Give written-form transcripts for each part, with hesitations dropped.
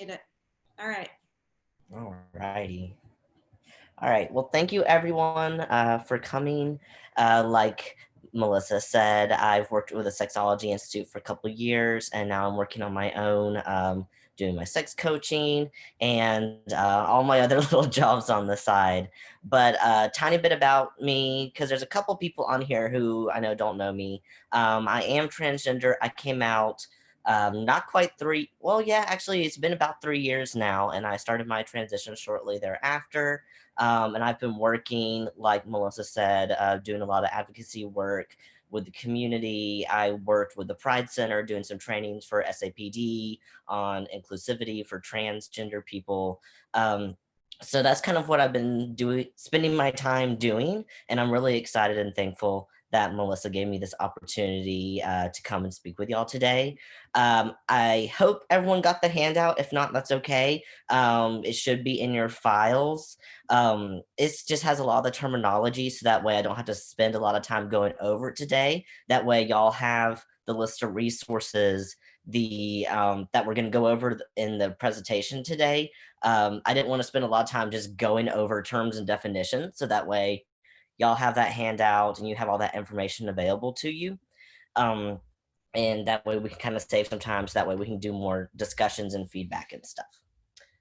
get it. All right. All righty. All right. Well, thank you everyone for coming. Like Melissa said, I've worked with the Sexology Institute for a couple of years, and now I'm working on my own, doing my sex coaching and all my other little jobs on the side. But a tiny bit about me, because there's a couple people on here who I know don't know me. I am transgender. I came out not quite well, yeah, actually, it's been about 3 years now, and I started my transition shortly thereafter. And I've been working, like Melissa said, doing a lot of advocacy work with the community. I worked with the Pride Center doing some trainings for SAPD on inclusivity for transgender people. So that's kind of what I've been doing, spending my time doing. And I'm really excited and thankful that Melissa gave me this opportunity to come and speak with y'all today. I hope everyone got the handout. If not, that's okay. It should be in your files. It just has a lot of the terminology, so that way I don't have to spend a lot of time going over it today. That way y'all have the list of resources that we're going to go over in the presentation today. I didn't want to spend a lot of time just going over terms and definitions, so that way y'all have that handout and you have all that information available to you. And that way we can kind of save some time, so that way we can do more discussions and feedback and stuff.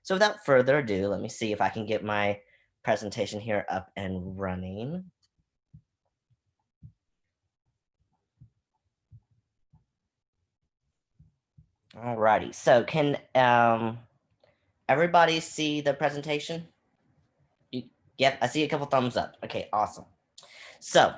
So without further ado, let me see if I can get my presentation here up and running. Alrighty, so can everybody see the presentation? Yep, I see a couple thumbs up. Okay, awesome. So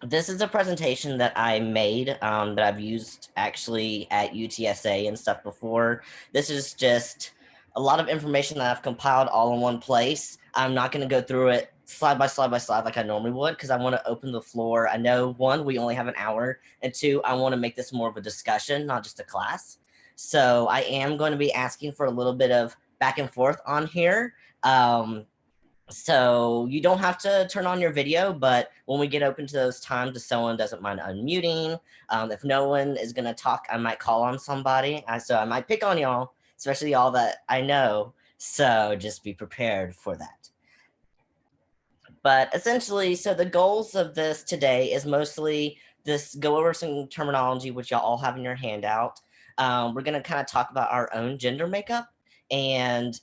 this is a presentation that I made that I've used actually at UTSA and stuff before. This is just a lot of information that I've compiled all in one place. I'm not going to go through it slide by slide by slide like I normally would, because I want to open the floor. I know, one, we only have an hour, and two, I want to make this more of a discussion, not just a class. So I am going to be asking for a little bit of back and forth on here. So you don't have to turn on your video, but when we get open to those times, if someone doesn't mind unmuting, if no one is going to talk, I might call on somebody. So I might pick on y'all, especially y'all that I know. So just be prepared for that. But essentially, so the goals of this today is mostly this, go over some terminology, which y'all all have in your handout. We're going to kind of talk about our own gender makeup and,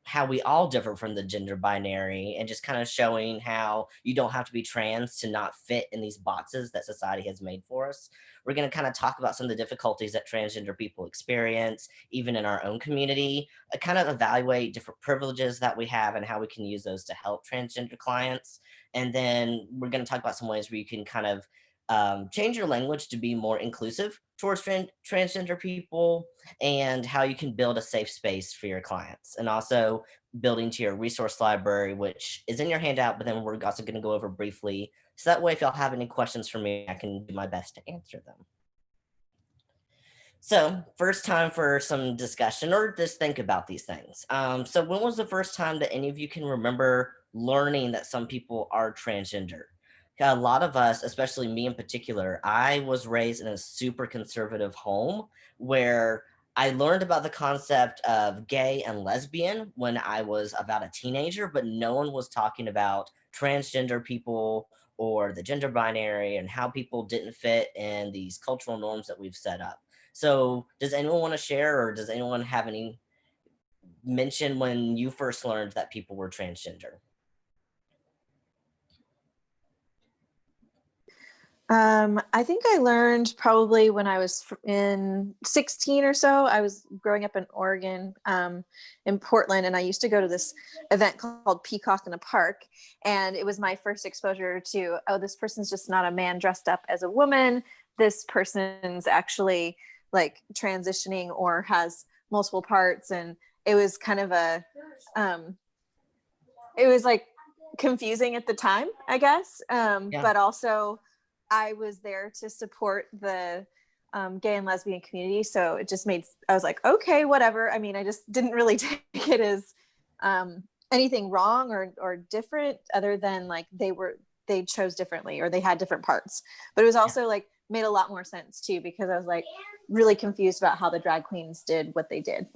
how we all differ from the gender binary, and just kind of showing how you don't have to be trans to not fit in these boxes that society has made for us. We're going to kind of talk about some of the difficulties that transgender people experience, even in our own community, kind of evaluate different privileges that we have and how we can use those to help transgender clients. And then we're going to talk about some ways where you can kind of change your language to be more inclusive towards transgender people, and how you can build a safe space for your clients, and also building to your resource library, which is in your handout, but then we're also going to go over briefly. So that way, if y'all have any questions for me, I can do my best to answer them. So first time for some discussion, or just think about these things. So when was the first time that any of you can remember learning that some people are transgender? A lot of us, especially me in particular, I was raised in a super conservative home where I learned about the concept of gay and lesbian when I was about a teenager, but no one was talking about transgender people or the gender binary and how people didn't fit in these cultural norms that we've set up. So does anyone want to share, or does anyone have any mention when you first learned that people were transgender? I think I learned probably when I was in 16 or so. I was growing up in Oregon, in Portland, and I used to go to this event called Peacock in a Park. And it was my first exposure to, oh, this person's just not a man dressed up as a woman. This person's actually like transitioning or has multiple parts. And it was kind of it was like confusing at the time, I guess. But also, I was there to support the gay and lesbian community. So it just I was like, okay, whatever. I mean, I just didn't really take it as anything wrong or different, other than like they chose differently or they had different parts. But it was also like made a lot more sense too, because I was like really confused about how the drag queens did what they did.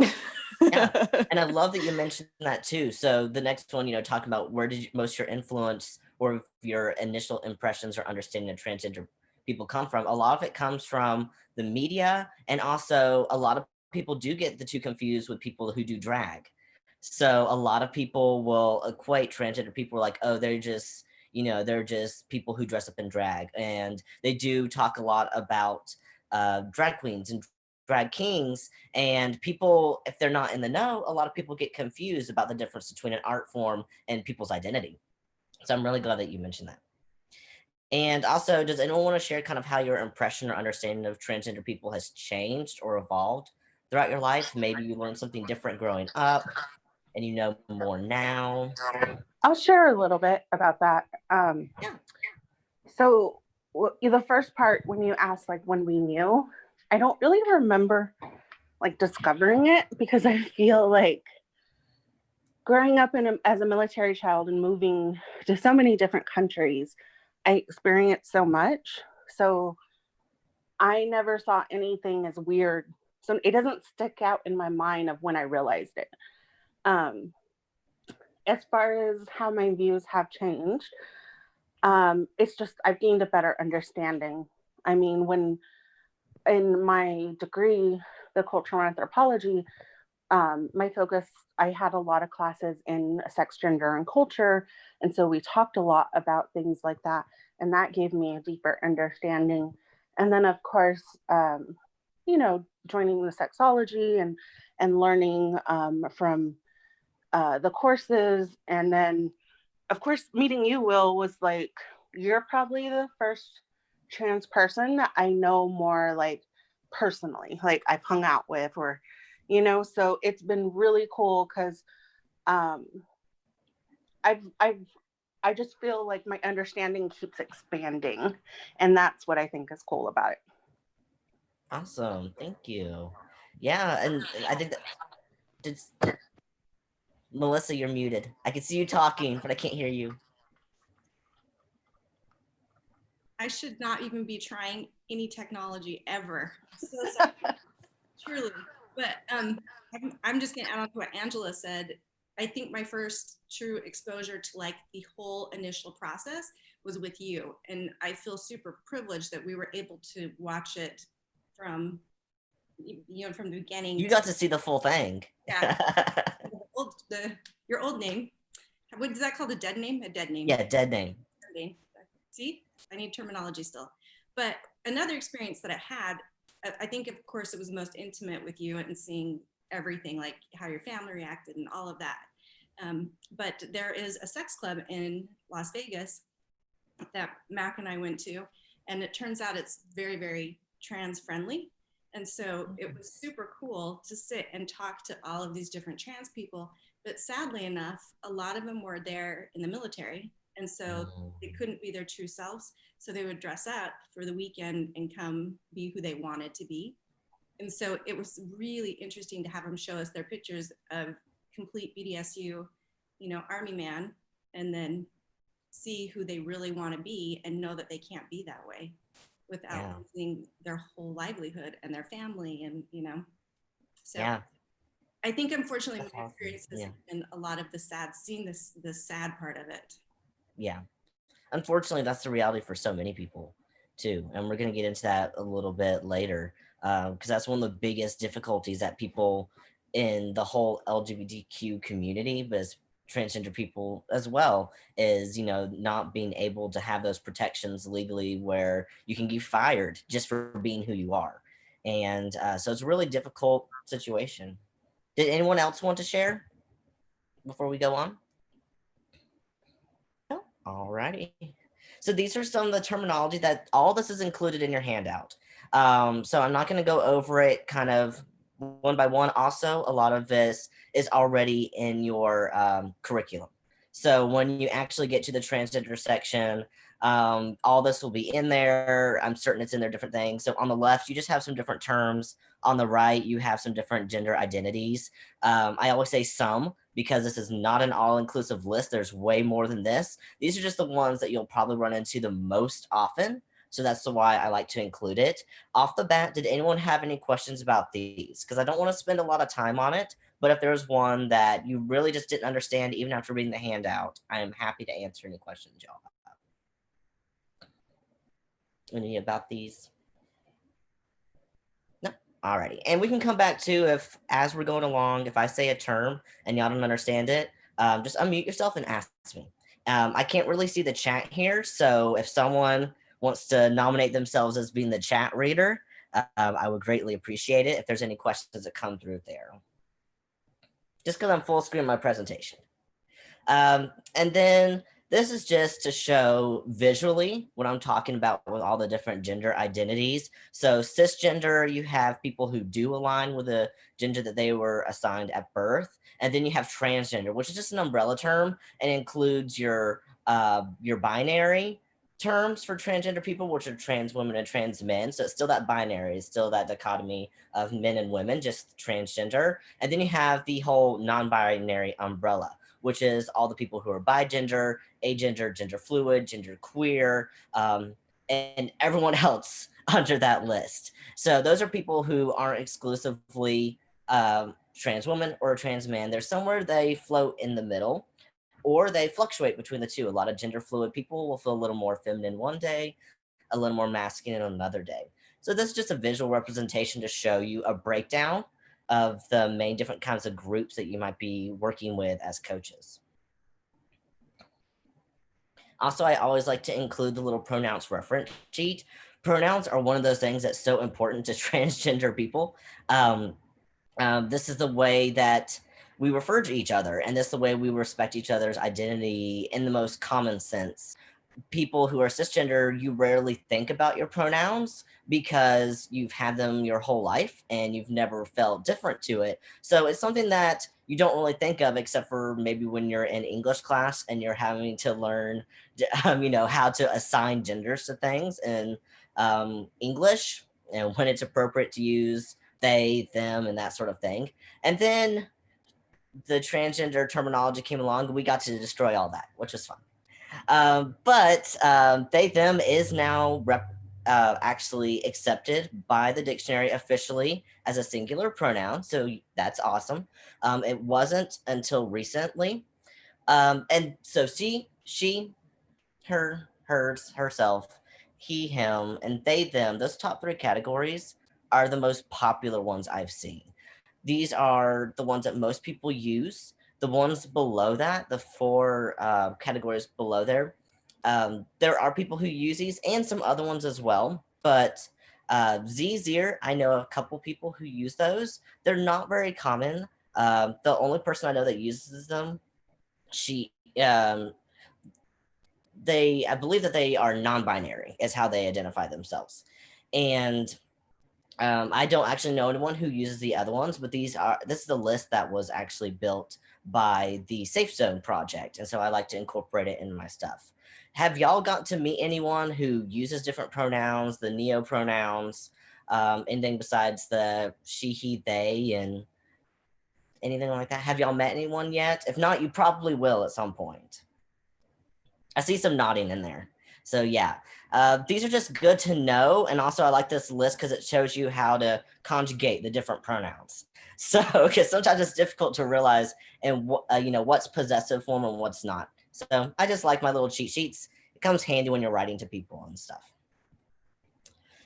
Yeah, and I love that you mentioned that too. So the next one, talking about where did most your influence or your initial impressions or understanding of transgender people come from? A lot of it comes from the media, and also a lot of people do get the two confused with people who do drag. So a lot of people will equate transgender people like, oh, they're just people who dress up in drag, and they do talk a lot about drag queens and drag kings, and people, if they're not in the know, a lot of people get confused about the difference between an art form and people's identity. So I'm really glad that you mentioned that. And also, does anyone want to share kind of how your impression or understanding of transgender people has changed or evolved throughout your life? Maybe you learned something different growing up and you know more now. I'll share a little bit about that. Yeah. So the first part, when you asked like when we knew, I don't really remember like discovering it, because I feel like growing up as a military child and moving to so many different countries, I experienced so much. So I never saw anything as weird. So it doesn't stick out in my mind of when I realized it. As far as how my views have changed, it's just I've gained a better understanding. I mean, when in my degree, the cultural anthropology, my focus, I had a lot of classes in sex, gender, and culture. And so we talked a lot about things like that. And that gave me a deeper understanding. And then, of course, joining the sexology and learning from the courses. And then, of course, meeting you, Will, was like, you're probably the first trans person that I know more like personally, like I've hung out with, or so it's been really cool because I just feel like my understanding keeps expanding, and that's what I think is cool about it. Awesome. Thank you. Yeah, and I think that did Melissa, you're muted. I can see you talking, but I can't hear you. I should not even be trying any technology ever. So sorry. Truly. But I'm just going to add on to what Angela said. I think my first true exposure to like the whole initial process was with you. And I feel super privileged that we were able to watch it from, from the beginning. You got to see the full thing. Yeah. Your old name. What is that called? A dead name? A dead name. Yeah, dead name. Dead name. See, I need terminology still. But another experience that I had, I think, of course, it was most intimate with you and seeing everything, like how your family reacted and all of that. But there is a sex club in Las Vegas that Mac and I went to, and it turns out it's very, very trans friendly. And so it was super cool to sit and talk to all of these different trans people. But sadly enough, a lot of them were there in the military. And so they couldn't be their true selves. So they would dress up for the weekend and come be who they wanted to be. And so it was really interesting to have them show us their pictures of complete BDSU, Army man, and then see who they really want to be and know that they can't be that way without losing their whole livelihood and their family. And, so yeah. I think unfortunately my experience has been a lot of seeing the sad part of it. Yeah. Unfortunately, that's the reality for so many people too. And we're going to get into that a little bit later, because that's one of the biggest difficulties that people in the whole LGBTQ community, but as transgender people as well, is, not being able to have those protections legally where you can get fired just for being who you are. And so it's a really difficult situation. Did anyone else want to share before we go on? No? Alrighty. So these are some of the terminology that all this is included in your handout. So I'm not going to go over it kind of one by one. Also, a lot of this is already in your curriculum. So when you actually get to the transgender section, all this will be in there. I'm certain it's in there, different things. So on the left, you just have some different terms. On the right, you have some different gender identities. I always say some because this is not an all-inclusive list. There's way more than this. These are just the ones that you'll probably run into the most often. So that's why I like to include it. Off the bat, did anyone have any questions about these? Because I don't want to spend a lot of time on it, but if there's one that you really just didn't understand even after reading the handout, I am happy to answer any questions y'all have. Any about these? No? Alrighty. And we can come back to, if as we're going along, if I say a term and y'all don't understand it, just unmute yourself and ask me. I can't really see the chat here, so if someone wants to nominate themselves as being the chat reader, I would greatly appreciate it if there's any questions that come through there. Just because I'm full screen my presentation. And then this is just to show visually what I'm talking about with all the different gender identities. So cisgender, you have people who do align with the gender that they were assigned at birth. And then you have transgender, which is just an umbrella term and includes your binary terms for transgender people, which are trans women and trans men. So it's still that binary, it's still that dichotomy of men and women, just transgender. And then you have the whole non-binary umbrella, which is all the people who are bigender, agender, gender fluid, gender queer, and everyone else under that list. So those are people who aren't exclusively trans women or trans men. They're somewhere they float in the middle, or they fluctuate between the two. A lot of gender fluid people will feel a little more feminine one day, a little more masculine on another day. So this is just a visual representation to show you a breakdown of the main different kinds of groups that you might be working with as coaches. Also, I always like to include the little pronouns reference sheet. Pronouns are one of those things that's so important to transgender people. This is the way that we refer to each other, and this is the way we respect each other's identity in the most common sense. People who are cisgender, you rarely think about your pronouns because you've had them your whole life and you've never felt different to it. So it's something that you don't really think of except for maybe when you're in English class and you're having to learn, how to assign genders to things in English and when it's appropriate to use they, them, and that sort of thing. And then the transgender terminology came along and we got to destroy all that, which was fun. But they, them is now actually accepted by the dictionary officially as a singular pronoun. So that's awesome. It wasn't until recently. And so she, her, hers, herself, he, him, and they, them, those top three categories are the most popular ones I've seen. These are the ones that most people use. The ones below that, the four categories below there are people who use these and some other ones as well. But Z-Zir, I know a couple people who use those. They're not very common. The only person I know that uses them, I believe that they are non-binary is how they identify themselves. And I don't actually know anyone who uses the other ones, but this is the list that was actually built by the Safe Zone project. And so I like to incorporate it in my stuff. Have y'all got to meet anyone who uses different pronouns, the neo pronouns, anything besides the she, he, they, and anything like that? Have y'all met anyone yet? If not, you probably will at some point. I see some nodding in there. So yeah, these are just good to know. And also I like this list because it shows you how to conjugate the different pronouns. So, because sometimes it's difficult to realize and what's possessive form and what's not. So I just like my little cheat sheets. It comes handy when you're writing to people and stuff.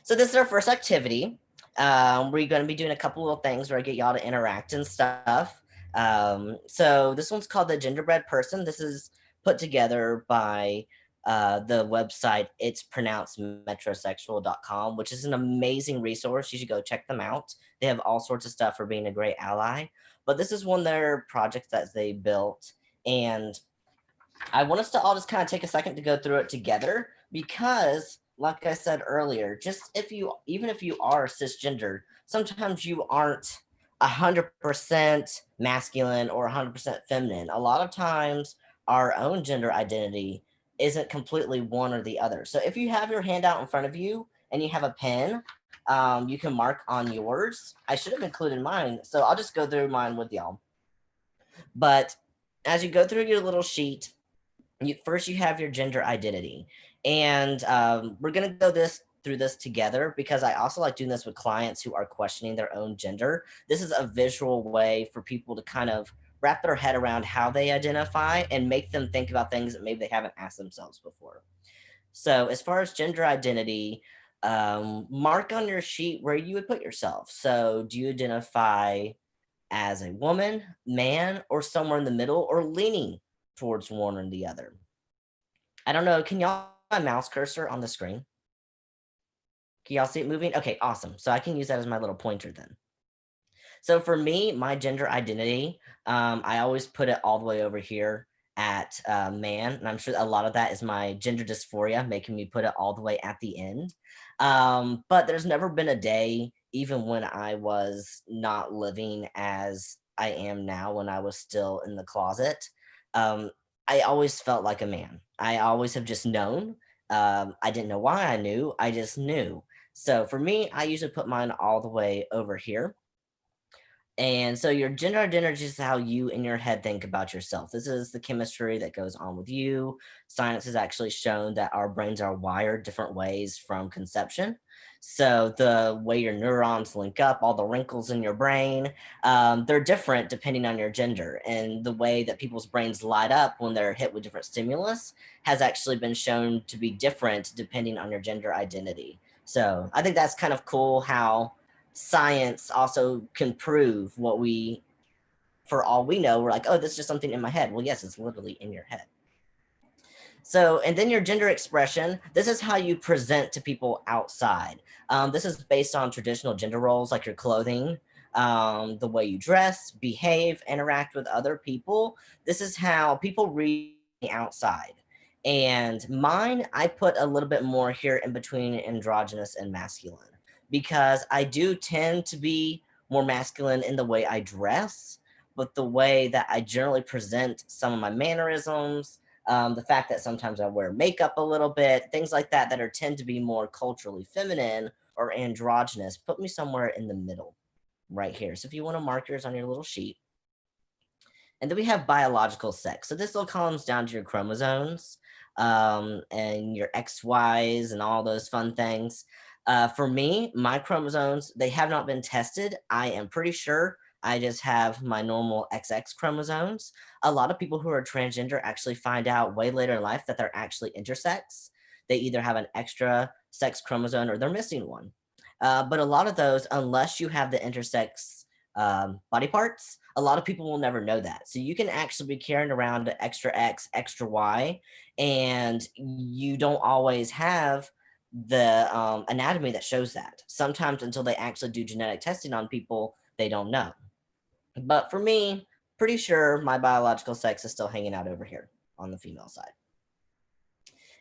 So this is our first activity. We're going to be doing a couple little things where I get y'all to interact and stuff. So this one's called the Genderbread Person. This is put together by the website, it's pronounced metrosexual.com, which is an amazing resource. You should go check them out. They have all sorts of stuff for being a great ally. But this is one of their projects that they built. And I want us to all just kind of take a second to go through it together because, like I said earlier, even if you are cisgender, sometimes you aren't 100% masculine or 100% feminine. A lot of times our own gender identity isn't completely one or the other. So if you have your handout in front of you and you have a pen, you can mark on yours. I should have included mine, so I'll just go through mine with y'all. But as you go through your little sheet, First you have your gender identity, and we're going to go through this together because I also like doing this with clients who are questioning their own gender. This is a visual way for people to kind of wrap their head around how they identify and make them think about things that maybe they haven't asked themselves before. So as far as gender identity, mark on your sheet where you would put yourself. So do you identify as a woman, man, or somewhere in the middle, or leaning towards one or the other? I don't know. Can y'all see my mouse cursor on the screen? Can y'all see it moving? Okay, awesome. So I can use that as my little pointer then. So for me, my gender identity, I always put it all the way over here at man. And I'm sure a lot of that is my gender dysphoria making me put it all the way at the end. But there's never been a day, even when I was not living as I am now, when I was still in the closet, I always felt like a man. I always have just known. I didn't know why I knew, I just knew. So for me, I usually put mine all the way over here. And so your gender identity is how you in your head think about yourself. This is the chemistry that goes on with you. Science has actually shown that our brains are wired different ways from conception. So the way your neurons link up, all the wrinkles in your brain, they're different depending on your gender. And the way that people's brains light up when they're hit with different stimulus has actually been shown to be different depending on your gender identity. So I think that's kind of cool how science also can prove what we, for all we know, we're like, oh, this is just something in my head. Well, yes, it's literally in your head. So, and then your gender expression, this is how you present to people outside. This is based on traditional gender roles like your clothing, the way you dress, behave, interact with other people. This is how people read the outside. And mine, I put a little bit more here in between androgynous and masculine because I do tend to be more masculine in the way I dress, but the way that I generally present some of my mannerisms, the fact that sometimes I wear makeup a little bit, things like that, that are tend to be more culturally feminine or androgynous, put me somewhere in the middle right here. So if you want to mark yours on your little sheet. And then we have biological sex. So this all comes down to your chromosomes and your XYs and all those fun things. For me, my chromosomes, they have not been tested. I am pretty sure I just have my normal XX chromosomes. A lot of people who are transgender actually find out way later in life that they're actually intersex. They either have an extra sex chromosome or they're missing one. But a lot of those, unless you have the intersex body parts, a lot of people will never know that. So you can actually be carrying around extra X, extra Y, and you don't always have the anatomy that shows that. Sometimes until they actually do genetic testing on people, they don't know. But for me, pretty sure my biological sex is still hanging out over here on the female side.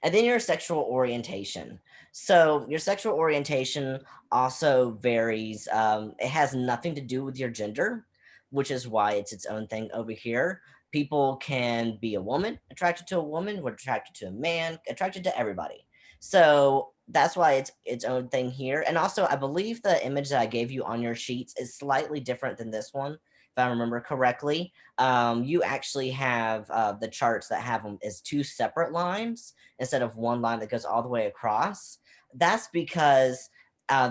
And then your sexual orientation. So your sexual orientation also varies. It has nothing to do with your gender, which is why it's its own thing over here. People can be a woman, attracted to a woman, or attracted to a man, attracted to everybody. So that's why it's its own thing here. And also, I believe the image that I gave you on your sheets is slightly different than this one, if I remember correctly. You actually have the charts that have them as two separate lines instead of one line that goes all the way across. That's because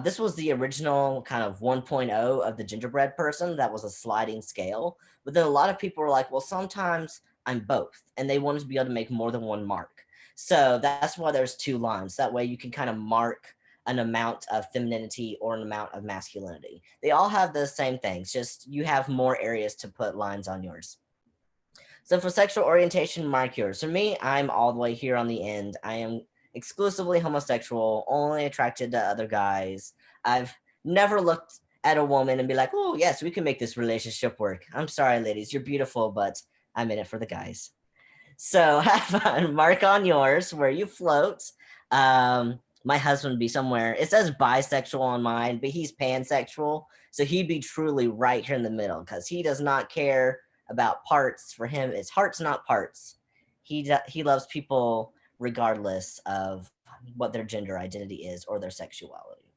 this was the original kind of 1.0 of the Genderbread Person. That was a sliding scale. But then a lot of people were like, well, sometimes I'm both. And they wanted to be able to make more than one mark. So that's why there's two lines. That way you can kind of mark an amount of femininity or an amount of masculinity. They all have the same things, just you have more areas to put lines on yours. So for sexual orientation, mark yours. For me, I'm all the way here on the end. I am exclusively homosexual, only attracted to other guys. I've never looked at a woman and be like, oh, yes, we can make this relationship work. I'm sorry, ladies, you're beautiful, but I'm in it for the guys. So have fun. Mark on yours where you float. My husband would be somewhere. It says bisexual on mine, but he's pansexual. So he'd be truly right here in the middle because he does not care about parts. For him, it's hearts, not parts. He loves people regardless of what their gender identity is or their sexuality.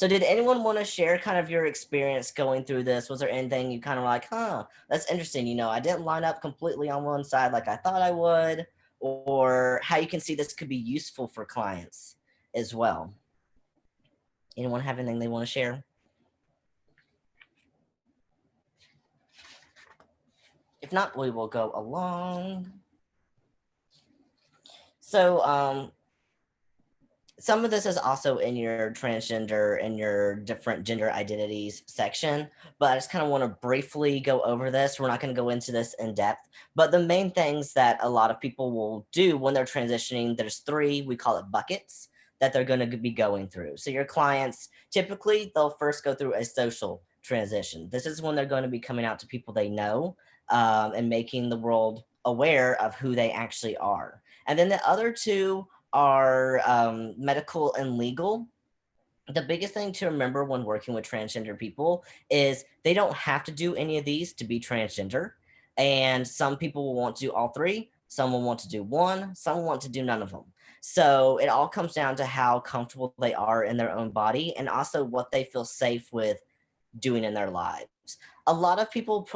So did anyone want to share kind of your experience going through this? Was there anything you kind of like, huh, that's interesting. You know, I didn't line up completely on one side like I thought I would, or how you can see this could be useful for clients as well. Anyone have anything they want to share? If not, we will go along. So some of this is also in your transgender and your different gender identities section, but I just kind of want to briefly go over this. We're not going to go into this in depth, but the main things that a lot of people will do when they're transitioning, there's 3, we call it buckets, that they're going to be going through. So your clients, typically, they'll first go through a social transition. This is when they're going to be coming out to people they know, and making the world aware of who they actually are. And then the other 2 are medical and legal. The biggest thing to remember when working with transgender people is they don't have to do any of these to be transgender. And some people will want to do all 3. Some will want to do 1. Some will want to do none of them. So it all comes down to how comfortable they are in their own body and also what they feel safe with doing in their lives. A lot of people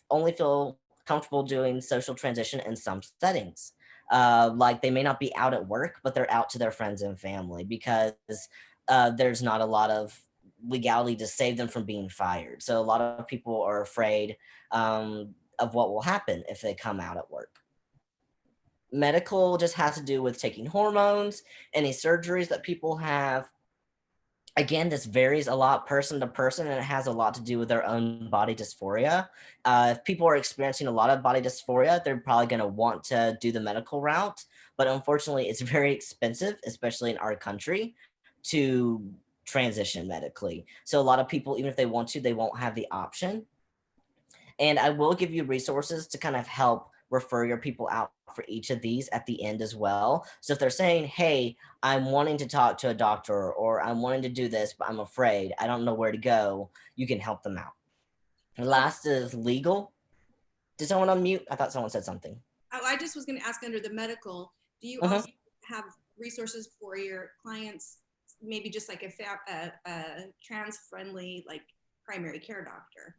only feel comfortable doing social transition in some settings. Like they may not be out at work, but they're out to their friends and family because there's not a lot of legality to save them from being fired. So a lot of people are afraid of what will happen if they come out at work. Medical just has to do with taking hormones, any surgeries that people have. Again, this varies a lot person to person, and it has a lot to do with their own body dysphoria. If people are experiencing a lot of body dysphoria, they're probably going to want to do the medical route. But unfortunately, it's very expensive, especially in our country, to transition medically. So a lot of people, even if they want to, they won't have the option. And I will give you resources to kind of help refer your people out for each of these at the end as well. So if they're saying, hey, I'm wanting to talk to a doctor or I'm wanting to do this, but I'm afraid, I don't know where to go, you can help them out. And last is legal. Did someone unmute? I thought someone said something. Oh, I just was going to ask under the medical, do you also have resources for your clients, maybe just like a trans-friendly, like primary care doctor?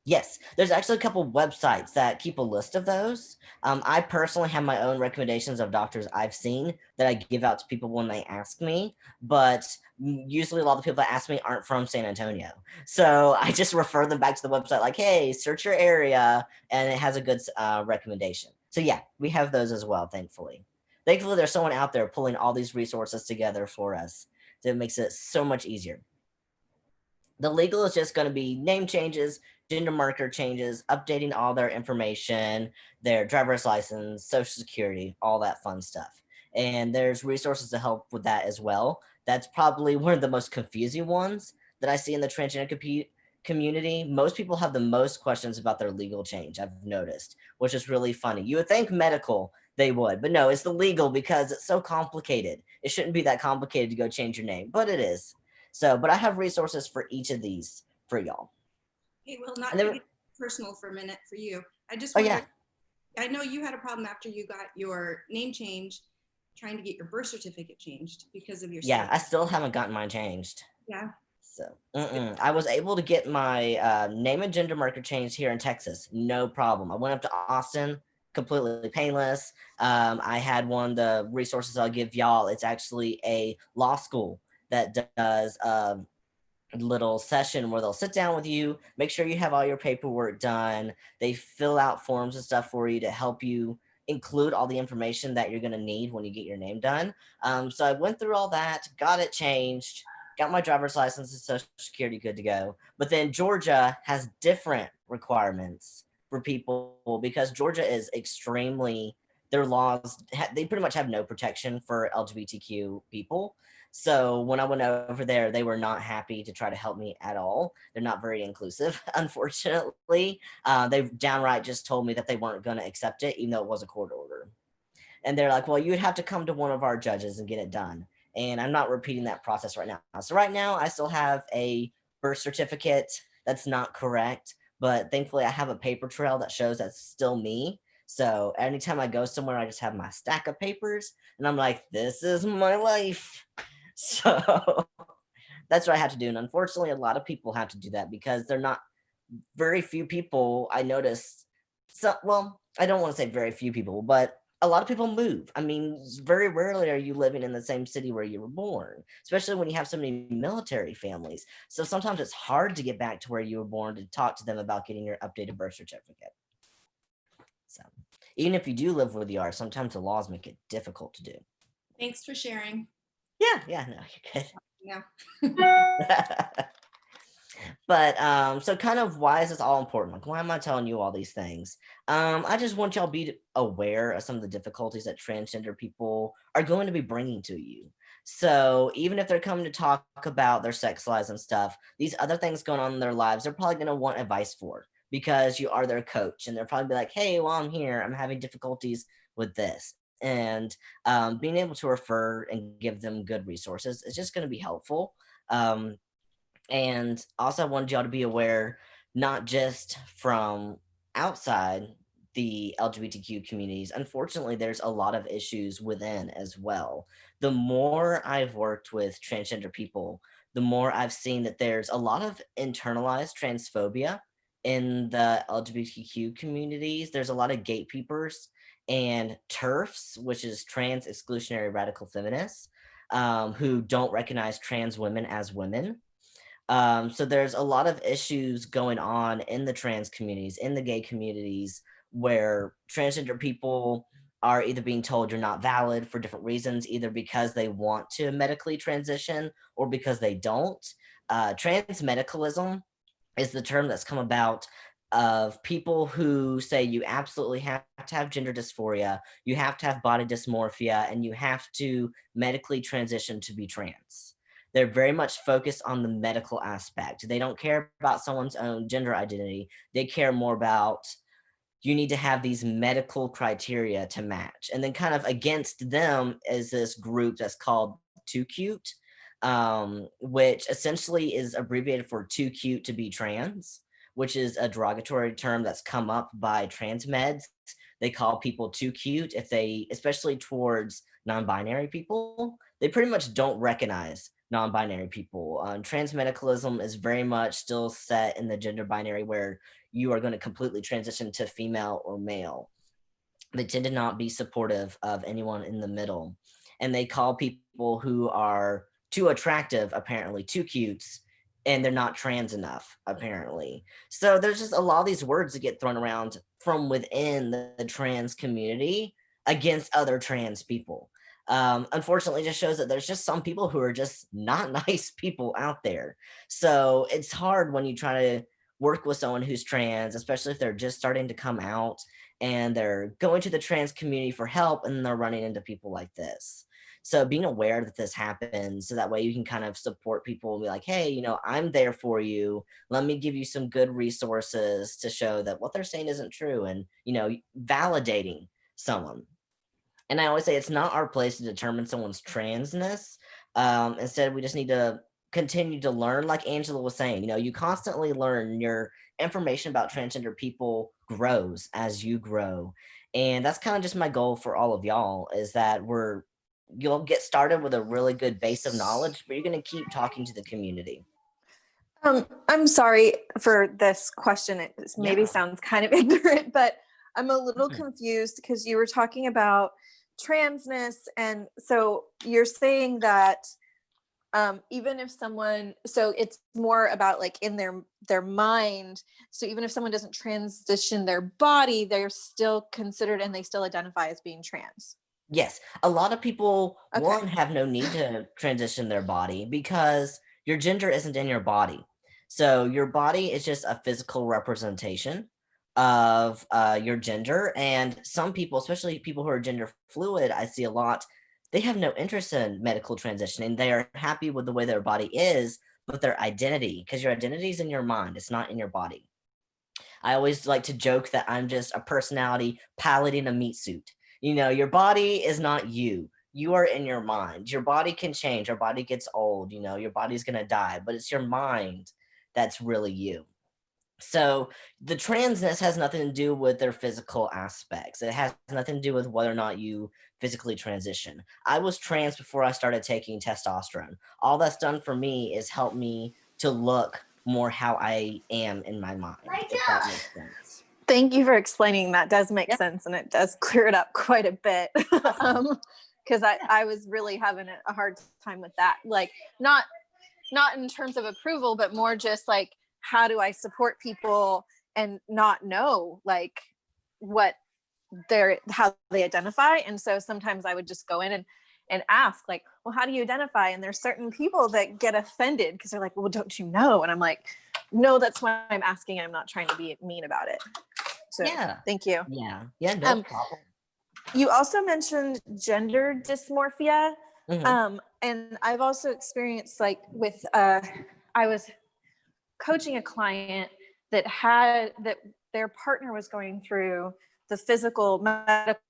Yes, there's actually a couple websites that keep a list of those. I personally have my own recommendations of doctors I've seen that I give out to people when they ask me, but usually a lot of the people that ask me aren't from San Antonio. So I just refer them back to the website like, hey, search your area, and it has a good recommendation. So yeah, we have those as well, thankfully. Thankfully, there's someone out there pulling all these resources together for us. So it makes it so much easier. The legal is just going to be name changes, gender marker changes, updating all their information, their driver's license, social security, all that fun stuff. And there's resources to help with that as well. That's probably one of the most confusing ones that I see in the transgender community. Most people have the most questions about their legal change, I've noticed, which is really funny. You would think medical, they would, but no, it's the legal because it's so complicated. It shouldn't be that complicated to go change your name, but it is. So, but I have resources for each of these for y'all. Hey, well, not to get personal for a minute for you. I just wondered, I know you had a problem after you got your name changed, trying to get your birth certificate changed because of your I still haven't gotten mine changed. Yeah. So I was able to get my name and gender marker changed here in Texas. No problem. I went up to Austin, completely painless. I had one of the resources I'll give y'all. It's actually a law school that does little session where they'll sit down with you, make sure you have all your paperwork done. They fill out forms and stuff for you to help you include all the information that you're going to need when you get your name done. So I went through all that, got it changed, got my driver's license and social security good to go. But then Georgia has different requirements for people because Georgia is extremely, their laws, they pretty much have no protection for LGBTQ people. So when I went over there, they were not happy to try to help me at all. They're not very inclusive, unfortunately. They downright just told me that they weren't going to accept it, even though it was a court order. And they're like, well, you would have to come to one of our judges and get it done. And I'm not repeating that process right now. So right now, I still have a birth certificate that's not correct. But thankfully, I have a paper trail that shows that's still me. So anytime I go somewhere, I just have my stack of papers. And I'm like, this is my life. So that's what I have to do. And unfortunately, a lot of people have to do that because they're not very few people I noticed. So, well, I don't want to say very few people, but a lot of people move. I mean, very rarely are you living in the same city where you were born, especially when you have so many military families. So sometimes it's hard to get back to where you were born to talk to them about getting your updated birth certificate. So even if you do live where you are, sometimes the laws make it difficult to do. Thanks for sharing. Yeah, no, you're good. Yeah. But so kind of why is this all important? Like, why am I telling you all these things? I just want y'all to be aware of some of the difficulties that transgender people are going to be bringing to you. So even if they're coming to talk about their sex lives and stuff, these other things going on in their lives, they're probably going to want advice for because you are their coach, and they'll probably be like, "Hey, while I'm here, I'm having difficulties with this." And being able to refer and give them good resources is just going to be helpful. And also, I wanted y'all to be aware, not just from outside the LGBTQ communities. Unfortunately, there's a lot of issues within as well. The more I've worked with transgender people, the more I've seen that there's a lot of internalized transphobia in the LGBTQ communities. There's a lot of gatekeepers and TERFs, which is trans exclusionary radical feminists, who don't recognize trans women as women. So there's a lot of issues going on in the trans communities, in the gay communities, where transgender people are either being told you're not valid for different reasons, either because they want to medically transition or because they don't. Trans medicalism is the term that's come about of people who say you absolutely have to have gender dysphoria, you have to have body dysmorphia, and you have to medically transition to be trans. They're very much focused on the medical aspect. They don't care about someone's own gender identity. They care more about you need to have these medical criteria to match. And then kind of against them is this group that's called Too Cute, which essentially is abbreviated for too cute to be trans, which is a derogatory term that's come up by trans meds. They call people too cute if they, especially towards non-binary people, they pretty much don't recognize non-binary people. Trans medicalism is very much still set in the gender binary where you are going to completely transition to female or male. They tend to not be supportive of anyone in the middle. And they call people who are too attractive, apparently, too cute, and they're not trans enough, apparently. So there's just a lot of these words that get thrown around from within the trans community against other trans people. Unfortunately, just shows that there's just some people who are just not nice people out there. So it's hard when you try to work with someone who's trans, especially if they're just starting to come out and they're going to the trans community for help and they're running into people like this. So being aware that this happens so that way you can kind of support people and be like, hey, you know, I'm there for you. Let me give you some good resources to show that what they're saying isn't true, and, you know, validating someone. And I always say it's not our place to determine someone's transness. Instead, we just need to continue to learn. Like Angela was saying, you know, you constantly learn. Your information about transgender people grows as you grow. And that's kind of just my goal for all of y'all, is that you'll get started with a really good base of knowledge, but you're going to keep talking to the community. I'm sorry for this question. It maybe Yeah. sounds kind of ignorant, but I'm a little confused because you were talking about transness. And so you're saying that even if someone, so it's more about like in their mind. So even if someone doesn't transition their body, they're still considered and they still identify as being trans. Yes, a lot of people, Okay. one, have no need to transition their body because your gender isn't in your body. So your body is just a physical representation of your gender. And some people, especially people who are gender fluid, I see a lot, they have no interest in medical transitioning. They are happy with the way their body is, but their identity, because your identity is in your mind, it's not in your body. I always like to joke that I'm just a personality piloting a meat suit. You know, your body is not you. You are in your mind. Your body can change. Your body gets old. You know, your body's going to die, but it's your mind that's really you. So the transness has nothing to do with their physical aspects. It has nothing to do with whether or not you physically transition. I was trans before I started taking testosterone. All that's done for me is help me to look more how I am in my mind, if that makes sense. Thank you for explaining. That does make sense, and it does clear it up quite a bit. Because I was really having a hard time with that. Like, not in terms of approval, but more just like, how do I support people and not know like what how they identify? And so sometimes I would just go in and ask like, well, how do you identify? And there's certain people that get offended because they're like, well, don't you know? And I'm like, no, that's why I'm asking. I'm not trying to be mean about it. So thank you. Yeah, no problem. You also mentioned gender dysmorphia. And I've also experienced like with I was coaching a client that their partner was going through the physical medical.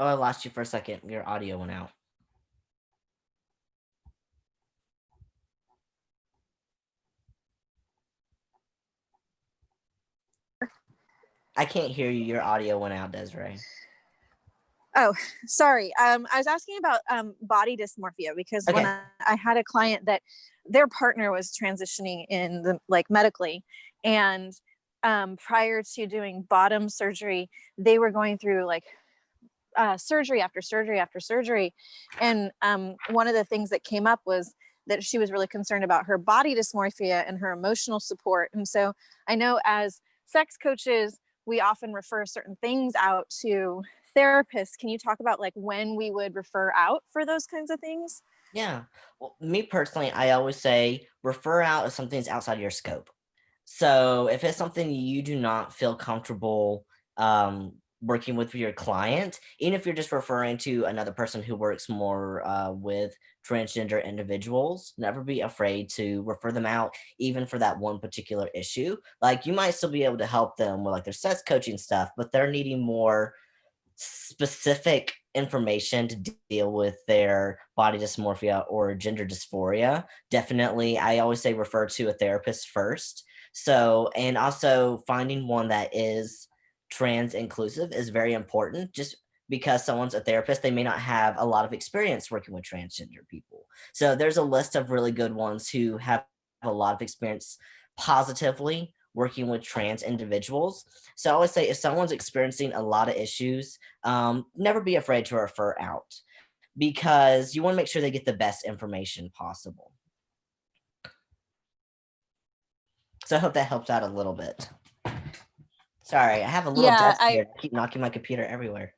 Oh, I lost you for a second. Your audio went out. I can't hear you. Your audio went out, Desiree. Oh, sorry. I was asking about body dysmorphia because when I had a client that their partner was transitioning in the like medically, and prior to doing bottom surgery, they were going through like surgery after surgery after surgery, and one of the things that came up was that she was really concerned about her body dysmorphia and her emotional support. And so I know as sex coaches, we often refer certain things out to therapists. Can you talk about like when we would refer out for those kinds of things? Yeah. Well, me personally, I always say refer out if something's outside your scope. So if it's something you do not feel comfortable working with your client, even if you're just referring to another person who works more with transgender individuals, never be afraid to refer them out, even for that one particular issue. Like you might still be able to help them with like their sex coaching stuff, but they're needing more specific information to deal with their body dysmorphia or gender dysphoria. Definitely, I always say refer to a therapist first. So, and also finding one that is trans inclusive is very important. Just because someone's a therapist, they may not have a lot of experience working with transgender people. So there's a list of really good ones who have a lot of experience positively working with trans individuals. So I always say if someone's experiencing a lot of issues, never be afraid to refer out because you want to make sure they get the best information possible. So I hope that helps out a little bit. Sorry, I have a little desk here. I keep knocking my computer everywhere.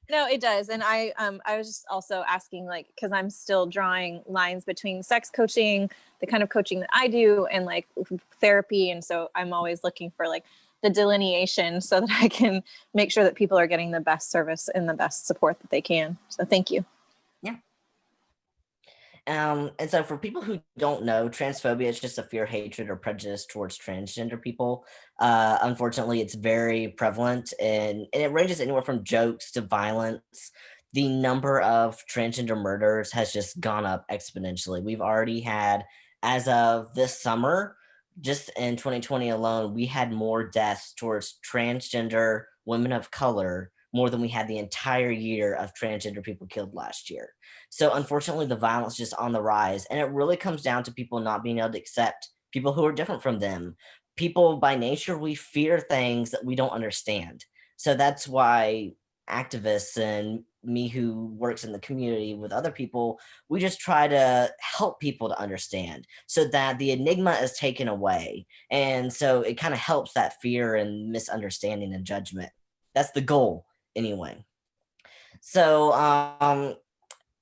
No, it does. And I was just also asking, like, because I'm still drawing lines between sex coaching, the kind of coaching that I do, and like therapy. And so I'm always looking for like the delineation so that I can make sure that people are getting the best service and the best support that they can. So thank you. Yeah. And so for people who don't know, transphobia is just a fear, hatred, or prejudice towards transgender people. Unfortunately, it's very prevalent and it ranges anywhere from jokes to violence. The number of transgender murders has just gone up exponentially. We've already had, as of this summer, just in 2020 alone, we had more deaths towards transgender women of color more than we had the entire year of transgender people killed last year. So unfortunately, the violence is just on the rise. And it really comes down to people not being able to accept people who are different from them. People by nature, we fear things that we don't understand. So that's why activists and me who works in the community with other people, we just try to help people to understand so that the enigma is taken away. And so it kind of helps that fear and misunderstanding and judgment. That's the goal anyway. So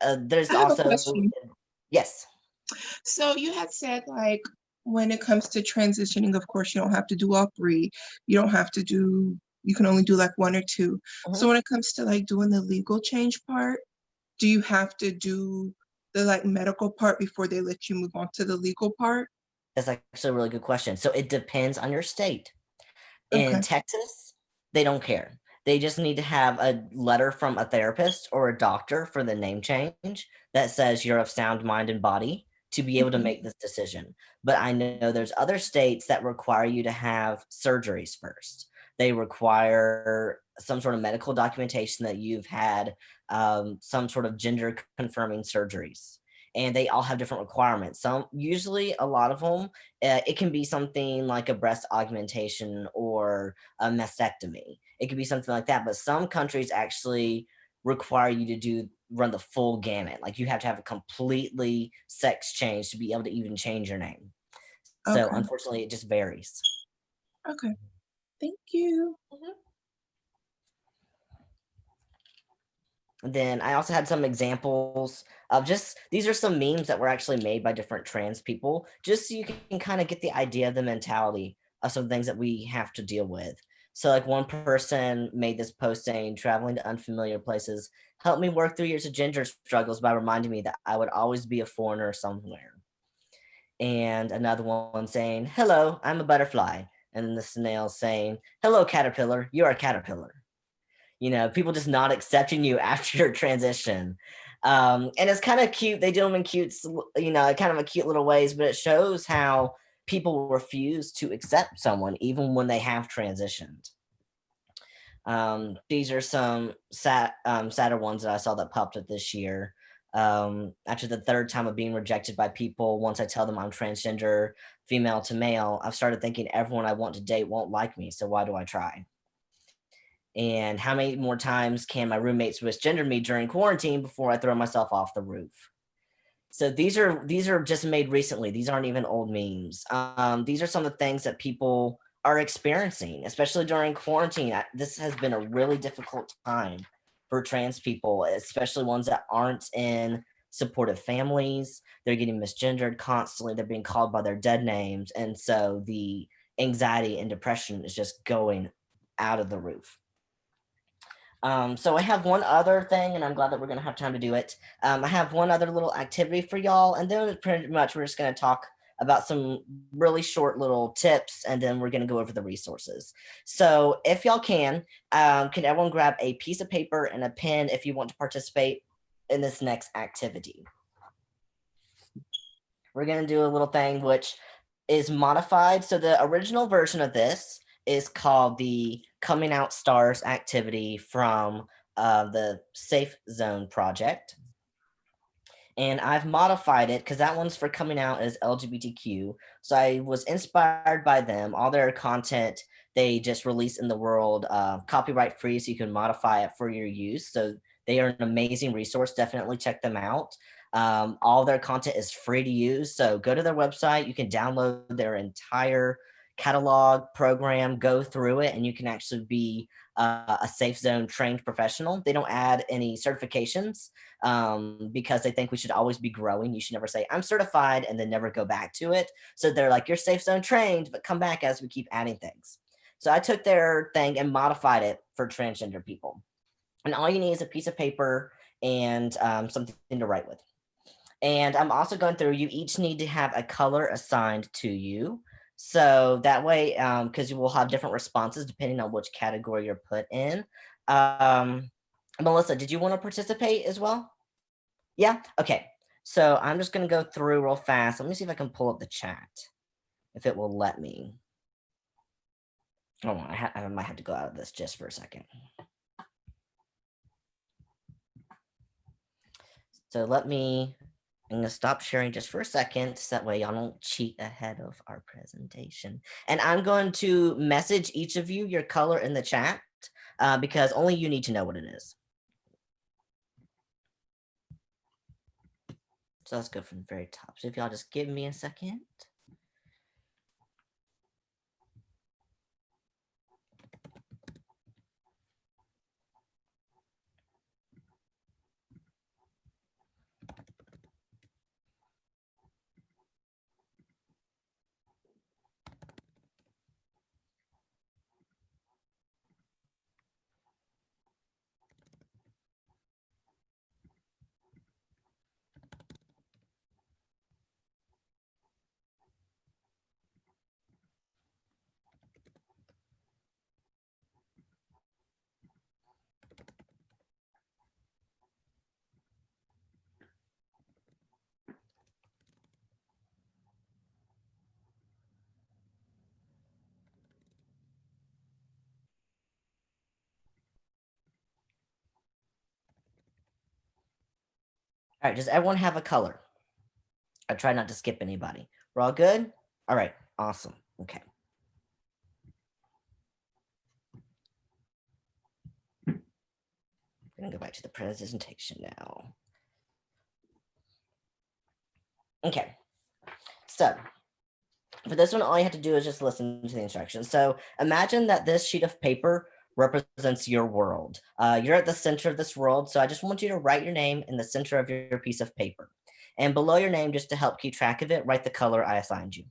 there's also yes. So you had said like when it comes to transitioning, of course, you don't have to do all three. You don't have to do, you can only do like one or two. So when it comes to like doing the legal change part, do you have to do the like medical part before they let you move on to the legal part? That's actually a really good question. So it depends on your state. In Texas, they don't care. They just need to have a letter from a therapist or a doctor for the name change that says you're of sound mind and body. to be able to make this decision. But I know there's other states that require you to have surgeries first. They require some sort of medical documentation that you've had some sort of gender confirming surgeries. And they all have different requirements. Some, usually a lot of them, it can be something like a breast augmentation or a mastectomy. It could be something like that. But some countries actually require you to run the full gamut. Like you have to have a completely sex change to be able to even change your name. So Okay. unfortunately, it just varies. Okay. Thank you. And then I also had some examples of these are some memes that were actually made by different trans people, just so you can kind of get the idea of the mentality of some things that we have to deal with. So like one person made this post saying, traveling to unfamiliar places helped me work through years of gender struggles by reminding me that I would always be a foreigner somewhere. And another one saying, hello, I'm a butterfly. And then the snail saying, hello, caterpillar, you're a caterpillar. People just not accepting you after your transition. And it's kind of cute. They do them in cute, kind of a cute little ways, but it shows how people refuse to accept someone even when they have transitioned. These are some sadder ones that I saw that popped up this year. After the third time of being rejected by people, once I tell them I'm transgender, female to male, I've started thinking everyone I want to date won't like me, so why do I try? And how many more times can my roommates misgender me during quarantine before I throw myself off the roof? So these are just made recently. These aren't even old memes. These are some of the things that people are experiencing, especially during quarantine. This has been a really difficult time for trans people, especially ones that aren't in supportive families. They're getting misgendered constantly. They're being called by their dead names. And so the anxiety and depression is just going out of the roof. So I have one other thing, and I'm glad that we're going to have time to do it. I have one other little activity for y'all, and then pretty much we're just going to talk about some really short little tips, and then we're going to go over the resources. So if y'all can everyone grab a piece of paper and a pen if you want to participate in this next activity? We're going to do a little thing which is modified. So the original version of this is called the Coming Out Stars activity from the Safe Zone project. And I've modified it because that one's for coming out as LGBTQ. So I was inspired by them. All their content, they just release in the world copyright free, so you can modify it for your use. So they are an amazing resource. Definitely check them out. All their content is free to use. So go to their website. You can download their entire catalog program, go through it, and you can actually be a Safe Zone trained professional. They don't add any certifications because they think we should always be growing. You should never say, I'm certified, and then never go back to it. So they're like, you're Safe Zone trained, but come back as we keep adding things. So I took their thing and modified it for transgender people. And all you need is a piece of paper and something to write with. And I'm also going through, you each need to have a color assigned to you. So that way, because you will have different responses depending on which category you're put in. Melissa, did you want to participate as well? Yeah? Okay. So I'm just going to go through real fast. Let me see if I can pull up the chat, if it will let me. Hold on, I might have to go out of this just for a second. So I'm going to stop sharing just for a second, so that way y'all don't cheat ahead of our presentation. And I'm going to message each of you your color in the chat because only you need to know what it is. So let's go from the very top. So if y'all just give me a second. All right, does everyone have a color? I try not to skip anybody. We're all good? All right, awesome. Okay. I'm gonna go back to the presentation now. Okay, so for this one, all you have to do is just listen to the instructions. So imagine that this sheet of paper represents your world. You're at the center of this world, so I just want you to write your name in the center of your piece of paper. And below your name, just to help keep track of it, write the color I assigned you.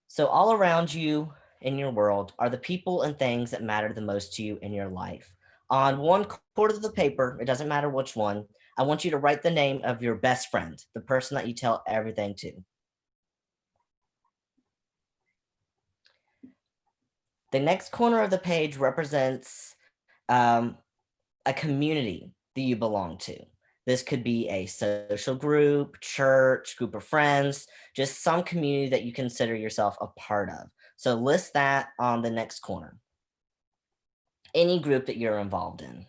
So all around you in your world are the people and things that matter the most to you in your life. On one quarter of the paper, it doesn't matter which one, I want you to write the name of your best friend, the person that you tell everything to. The next corner of the page represents a community that you belong to. This could be a social group, church, group of friends, just some community that you consider yourself a part of. So list that on the next corner. Any group that you're involved in.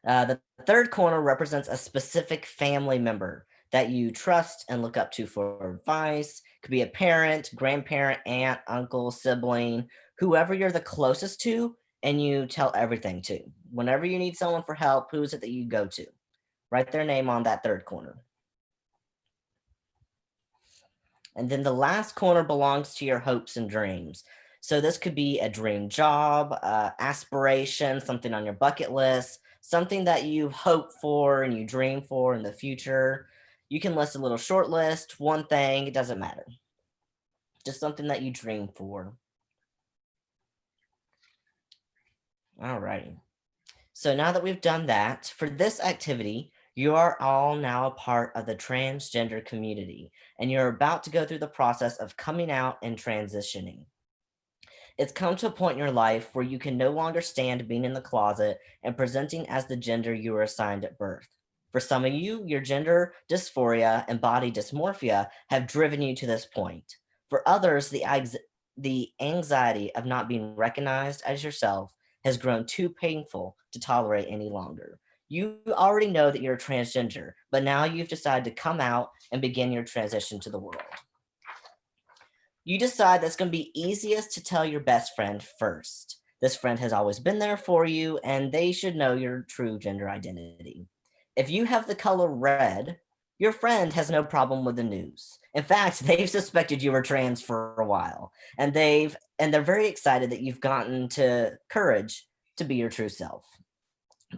The third corner represents a specific family member that you trust and look up to for advice. Could be a parent, grandparent, aunt, uncle, sibling, whoever you're the closest to and you tell everything to. Whenever you need someone for help, who is it that you go to? Write their name on that third corner. And then the last corner belongs to your hopes and dreams. So this could be a dream job, aspiration, something on your bucket list, something that you hope for and you dream for in the future. You can list a little short list, one thing, it doesn't matter. Just something that you dream for. All right. So now that we've done that, for this activity, you are all now a part of the transgender community, and you're about to go through the process of coming out and transitioning. It's come to a point in your life where you can no longer stand being in the closet and presenting as the gender you were assigned at birth. For some of you, your gender dysphoria and body dysmorphia have driven you to this point. For others, the anxiety of not being recognized as yourself has grown too painful to tolerate any longer. You already know that you're transgender, but now you've decided to come out and begin your transition to the world. You decide that's going to be easiest to tell your best friend first. This friend has always been there for you, and they should know your true gender identity. If you have the color red, your friend has no problem with the news. In fact, they've suspected you were trans for a while, and they're very excited that you've gotten to courage to be your true self.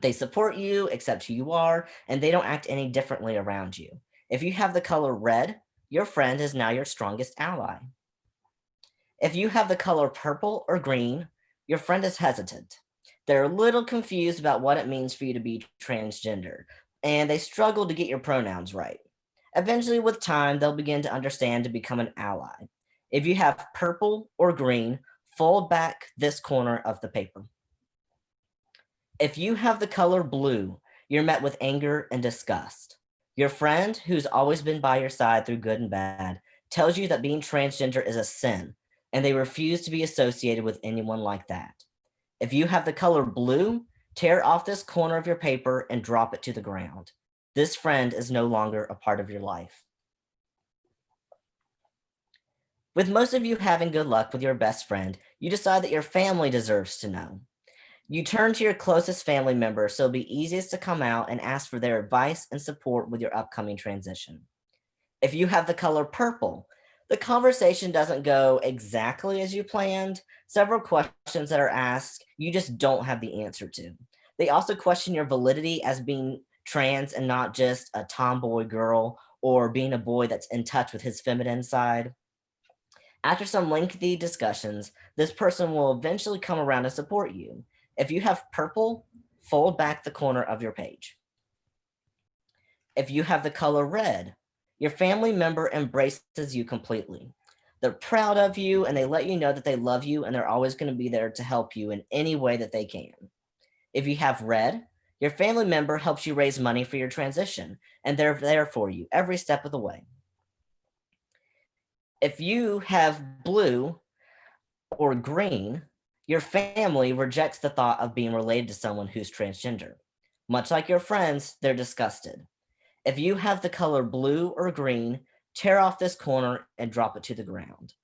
They support you, accept who you are, and they don't act any differently around you. If you have the color red, your friend is now your strongest ally. If you have the color purple or green, your friend is hesitant. They're a little confused about what it means for you to be transgender, and they struggle to get your pronouns right. Eventually, with time, they'll begin to understand to become an ally. If you have purple or green, fold back this corner of the paper. If you have the color blue, you're met with anger and disgust. Your friend, who's always been by your side through good and bad, tells you that being transgender is a sin, and they refuse to be associated with anyone like that. If you have the color blue, tear off this corner of your paper and drop it to the ground. This friend is no longer a part of your life. With most of you having good luck with your best friend, you decide that your family deserves to know. You turn to your closest family member so it'll be easiest to come out and ask for their advice and support with your upcoming transition. If you have the color purple, the conversation doesn't go exactly as you planned. Several questions that are asked, you just don't have the answer to. They also question your validity as being trans and not just a tomboy girl or being a boy that's in touch with his feminine side. After some lengthy discussions, this person will eventually come around to support you. If you have purple, fold back the corner of your page. If you have the color red, your family member embraces you completely. They're proud of you and they let you know that they love you and they're always going to be there to help you in any way that they can. If you have red, your family member helps you raise money for your transition and they're there for you every step of the way. If you have blue or green, Your family rejects the thought of being related to someone who's transgender. Much like your friends, they're disgusted. If you have the color blue or green, tear off this corner and drop it to the ground.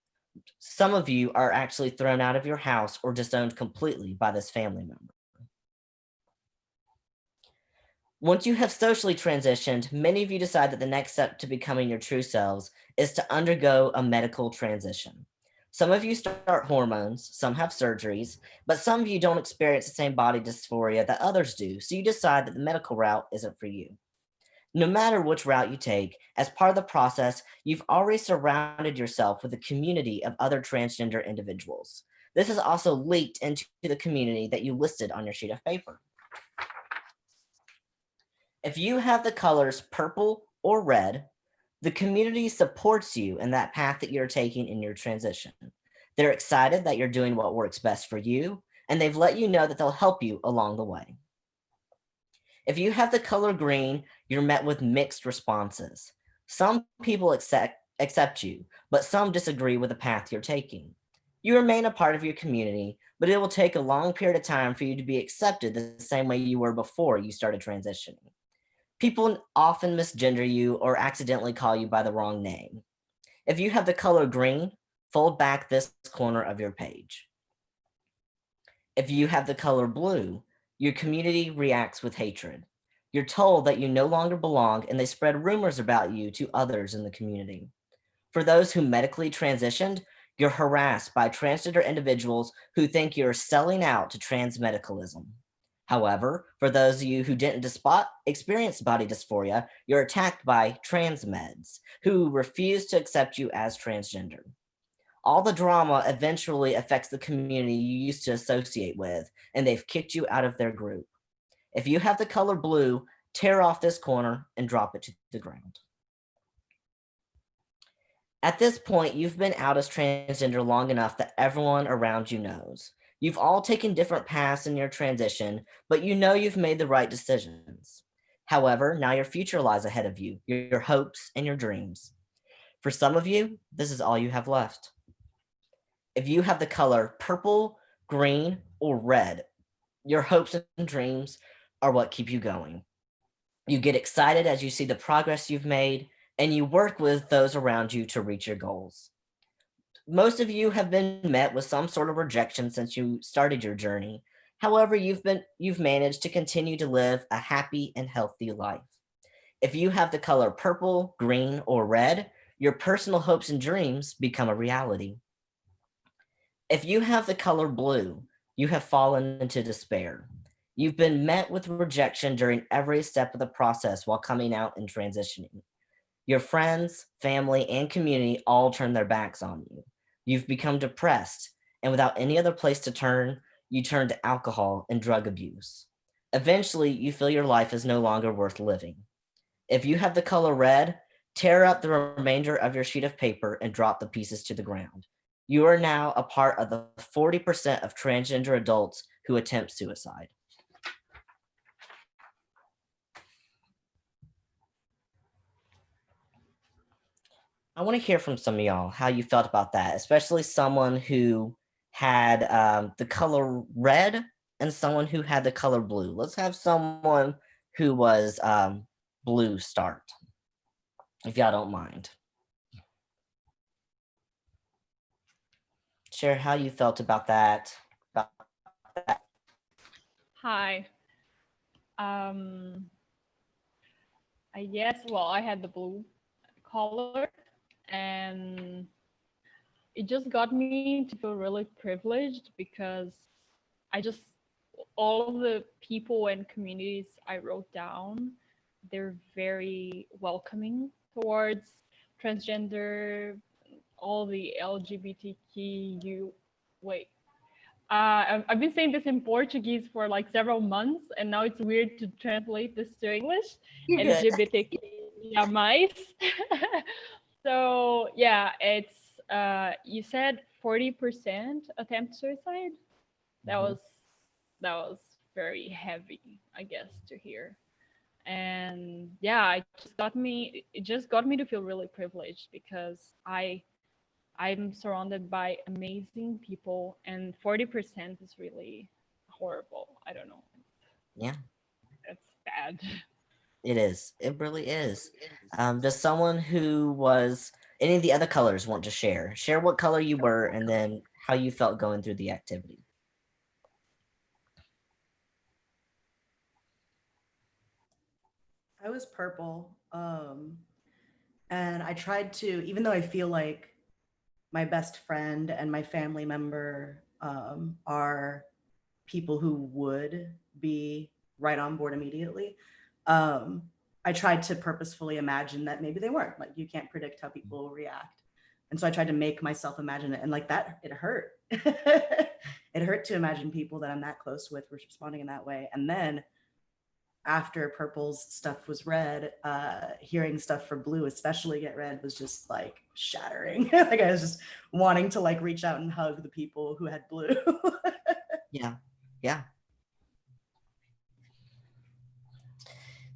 Some of you are actually thrown out of your house or disowned completely by this family member. Once you have socially transitioned, many of you decide that the next step to becoming your true selves is to undergo a medical transition. Some of you start hormones, some have surgeries, but some of you don't experience the same body dysphoria that others do, so you decide that the medical route isn't for you. No matter which route you take, as part of the process, you've already surrounded yourself with a community of other transgender individuals. This is also leaked into the community that you listed on your sheet of paper. If you have the colors purple or red, the community supports you in that path that you're taking in your transition. They're excited that you're doing what works best for you, and they've let you know that they'll help you along the way. If you have the color green, you're met with mixed responses. Some people accept you, but some disagree with the path you're taking. You remain a part of your community, but it will take a long period of time for you to be accepted the same way you were before you started transitioning. People often misgender you or accidentally call you by the wrong name. If you have the color green, fold back this corner of your page. If you have the color blue, your community reacts with hatred. You're told that you no longer belong and they spread rumors about you to others in the community. For those who medically transitioned, you're harassed by transgender individuals who think you're selling out to trans medicalism. However, for those of you who didn't experience body dysphoria, you're attacked by trans meds who refuse to accept you as transgender. All the drama eventually affects the community you used to associate with, and they've kicked you out of their group. If you have the color blue, tear off this corner and drop it to the ground. At this point, you've been out as transgender long enough that everyone around you knows. You've all taken different paths in your transition, but you know you've made the right decisions. However, now your future lies ahead of you, your hopes and your dreams. For some of you, this is all you have left. If you have the color purple, green, or red, your hopes and dreams are what keep you going. You get excited as you see the progress you've made, and you work with those around you to reach your goals. Most of you have been met with some sort of rejection since you started your journey. However, you've managed to continue to live a happy and healthy life. If you have the color purple, green, or red, your personal hopes and dreams become a reality. If you have the color blue, you have fallen into despair. You've been met with rejection during every step of the process while coming out and transitioning. Your friends, family, and community all turn their backs on you. You've become depressed, and without any other place to turn, you turn to alcohol and drug abuse. Eventually, you feel your life is no longer worth living. If you have the color red, tear up the remainder of your sheet of paper and drop the pieces to the ground. You are now a part of the 40% of transgender adults who attempt suicide. I want to hear from some of y'all how you felt about that, especially someone who had the color red and someone who had the color blue. Let's have someone who was blue start, if y'all don't mind. Share how you felt about that. Hi. I guess, well, I had the blue color, and it just got me to feel really privileged because I just, all of the people and communities I wrote down, they're very welcoming towards transgender, all the LGBTQ. Wait, I've been saying this in Portuguese for like several months, and now it's weird to translate this to English. LGBTQIA+. So yeah, it's you said 40% attempt suicide. That was very heavy, I guess, to hear. And yeah, it just got me to feel really privileged because I I'm surrounded by amazing people, and 40% is really horrible. I don't know. Yeah, It's bad. it is. It really is. Does someone who was any of the other colors want to share? Share what color you were and then how you felt going through the activity. I was purple. And I tried to, even though I feel like my best friend and my family member are people who would be right on board immediately, I tried to purposefully imagine that maybe they weren't. Like, you can't predict how people will react. And so I tried to make myself imagine it. And like that, it hurt. It hurt to imagine people that I'm that close with were responding in that way. And then after purple's stuff was read, hearing stuff for blue especially get read was just like shattering. Like, I was just wanting to like reach out and hug the people who had blue. Yeah.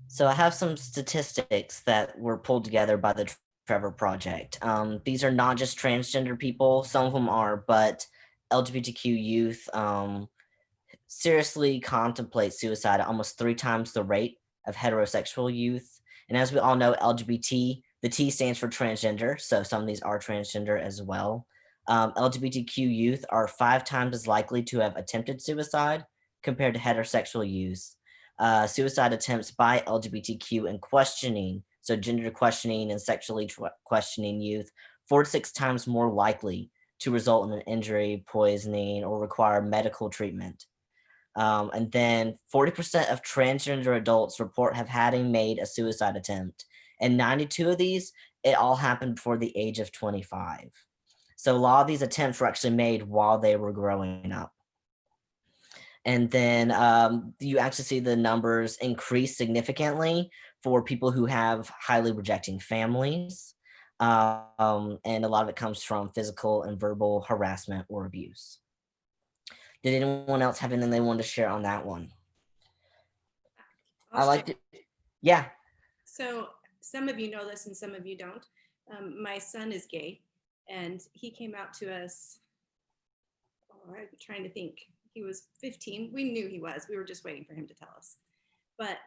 So I have some statistics that were pulled together by the Trevor Project. These are not just transgender people, some of them are, but LGBTQ youth seriously contemplate suicide at almost 3 times the rate of heterosexual youth. And as we all know, LGBT, the T stands for transgender, so some of these are transgender as well. LGBTQ youth are 5 times as likely to have attempted suicide compared to heterosexual youth. Suicide attempts by LGBTQ and questioning, so gender questioning and sexually questioning youth, 4 to 6 times more likely to result in an injury, poisoning, or require medical treatment. And then 40% of transgender adults report having made a suicide attempt. And 92 of these, it all happened before the age of 25. So a lot of these attempts were actually made while they were growing up. And then you actually see the numbers increase significantly for people who have highly rejecting families. And a lot of it comes from physical and verbal harassment or abuse. Did anyone else have anything they wanted to share on that one? I liked it. Yeah. So some of you know this and some of you don't. My son is gay, and he came out to us, I'm trying to think. He was 15. We knew he was. We were just waiting for him to tell us. But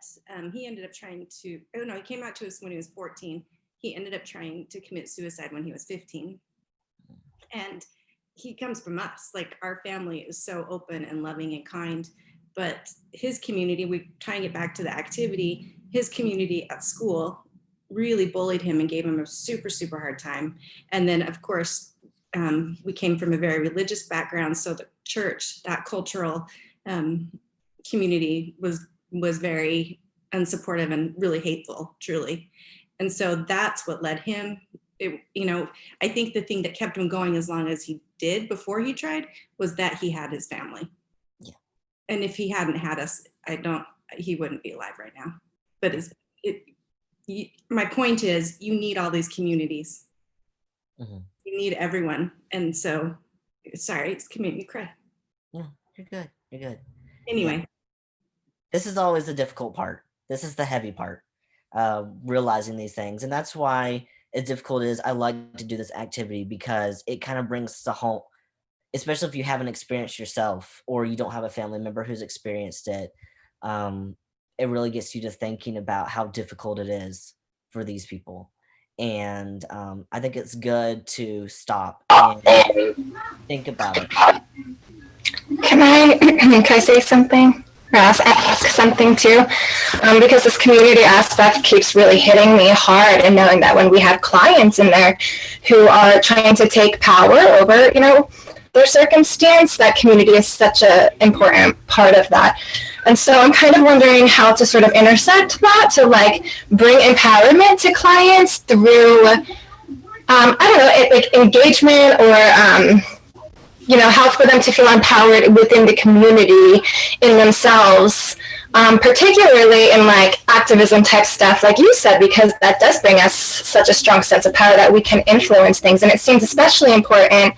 he ended up trying to, he came out to us when he was 14. He ended up trying to commit suicide when he was 15. And he comes from us. Like, our family is so open and loving and kind, but his community, we tying it back to the activity, his community at school really bullied him and gave him a super, super hard time. And then, of course, we came from a very religious background, so the church, that cultural community was very unsupportive and really hateful, truly. And so that's what led him. I think the thing that kept him going as long as he did before he tried was that he had his family. Yeah. And if he hadn't had us, he wouldn't be alive right now. But my point is, you need all these communities. Mm-hmm. You need everyone. And so, sorry, it's committing me cry. Yeah, you're good. You're good. Anyway. Yeah. This is always the difficult part. This is the heavy part, realizing these things. And that's why as difficult as I like to do this activity, because it kind of brings to home, especially if you haven't experienced yourself or you don't have a family member who's experienced it. It really gets you to thinking about how difficult it is for these people. And I think it's good to stop and think about it. Can I say something? Or ask something too? Because this community aspect keeps really hitting me hard, and knowing that when we have clients in there who are trying to take power over, their circumstance, that community is such an important part of that. And so I'm kind of wondering how to sort of intersect that to bring empowerment to clients through, engagement or, how for them to feel empowered within the community in themselves, particularly in activism type stuff, like you said, because that does bring us such a strong sense of power that we can influence things. And it seems especially important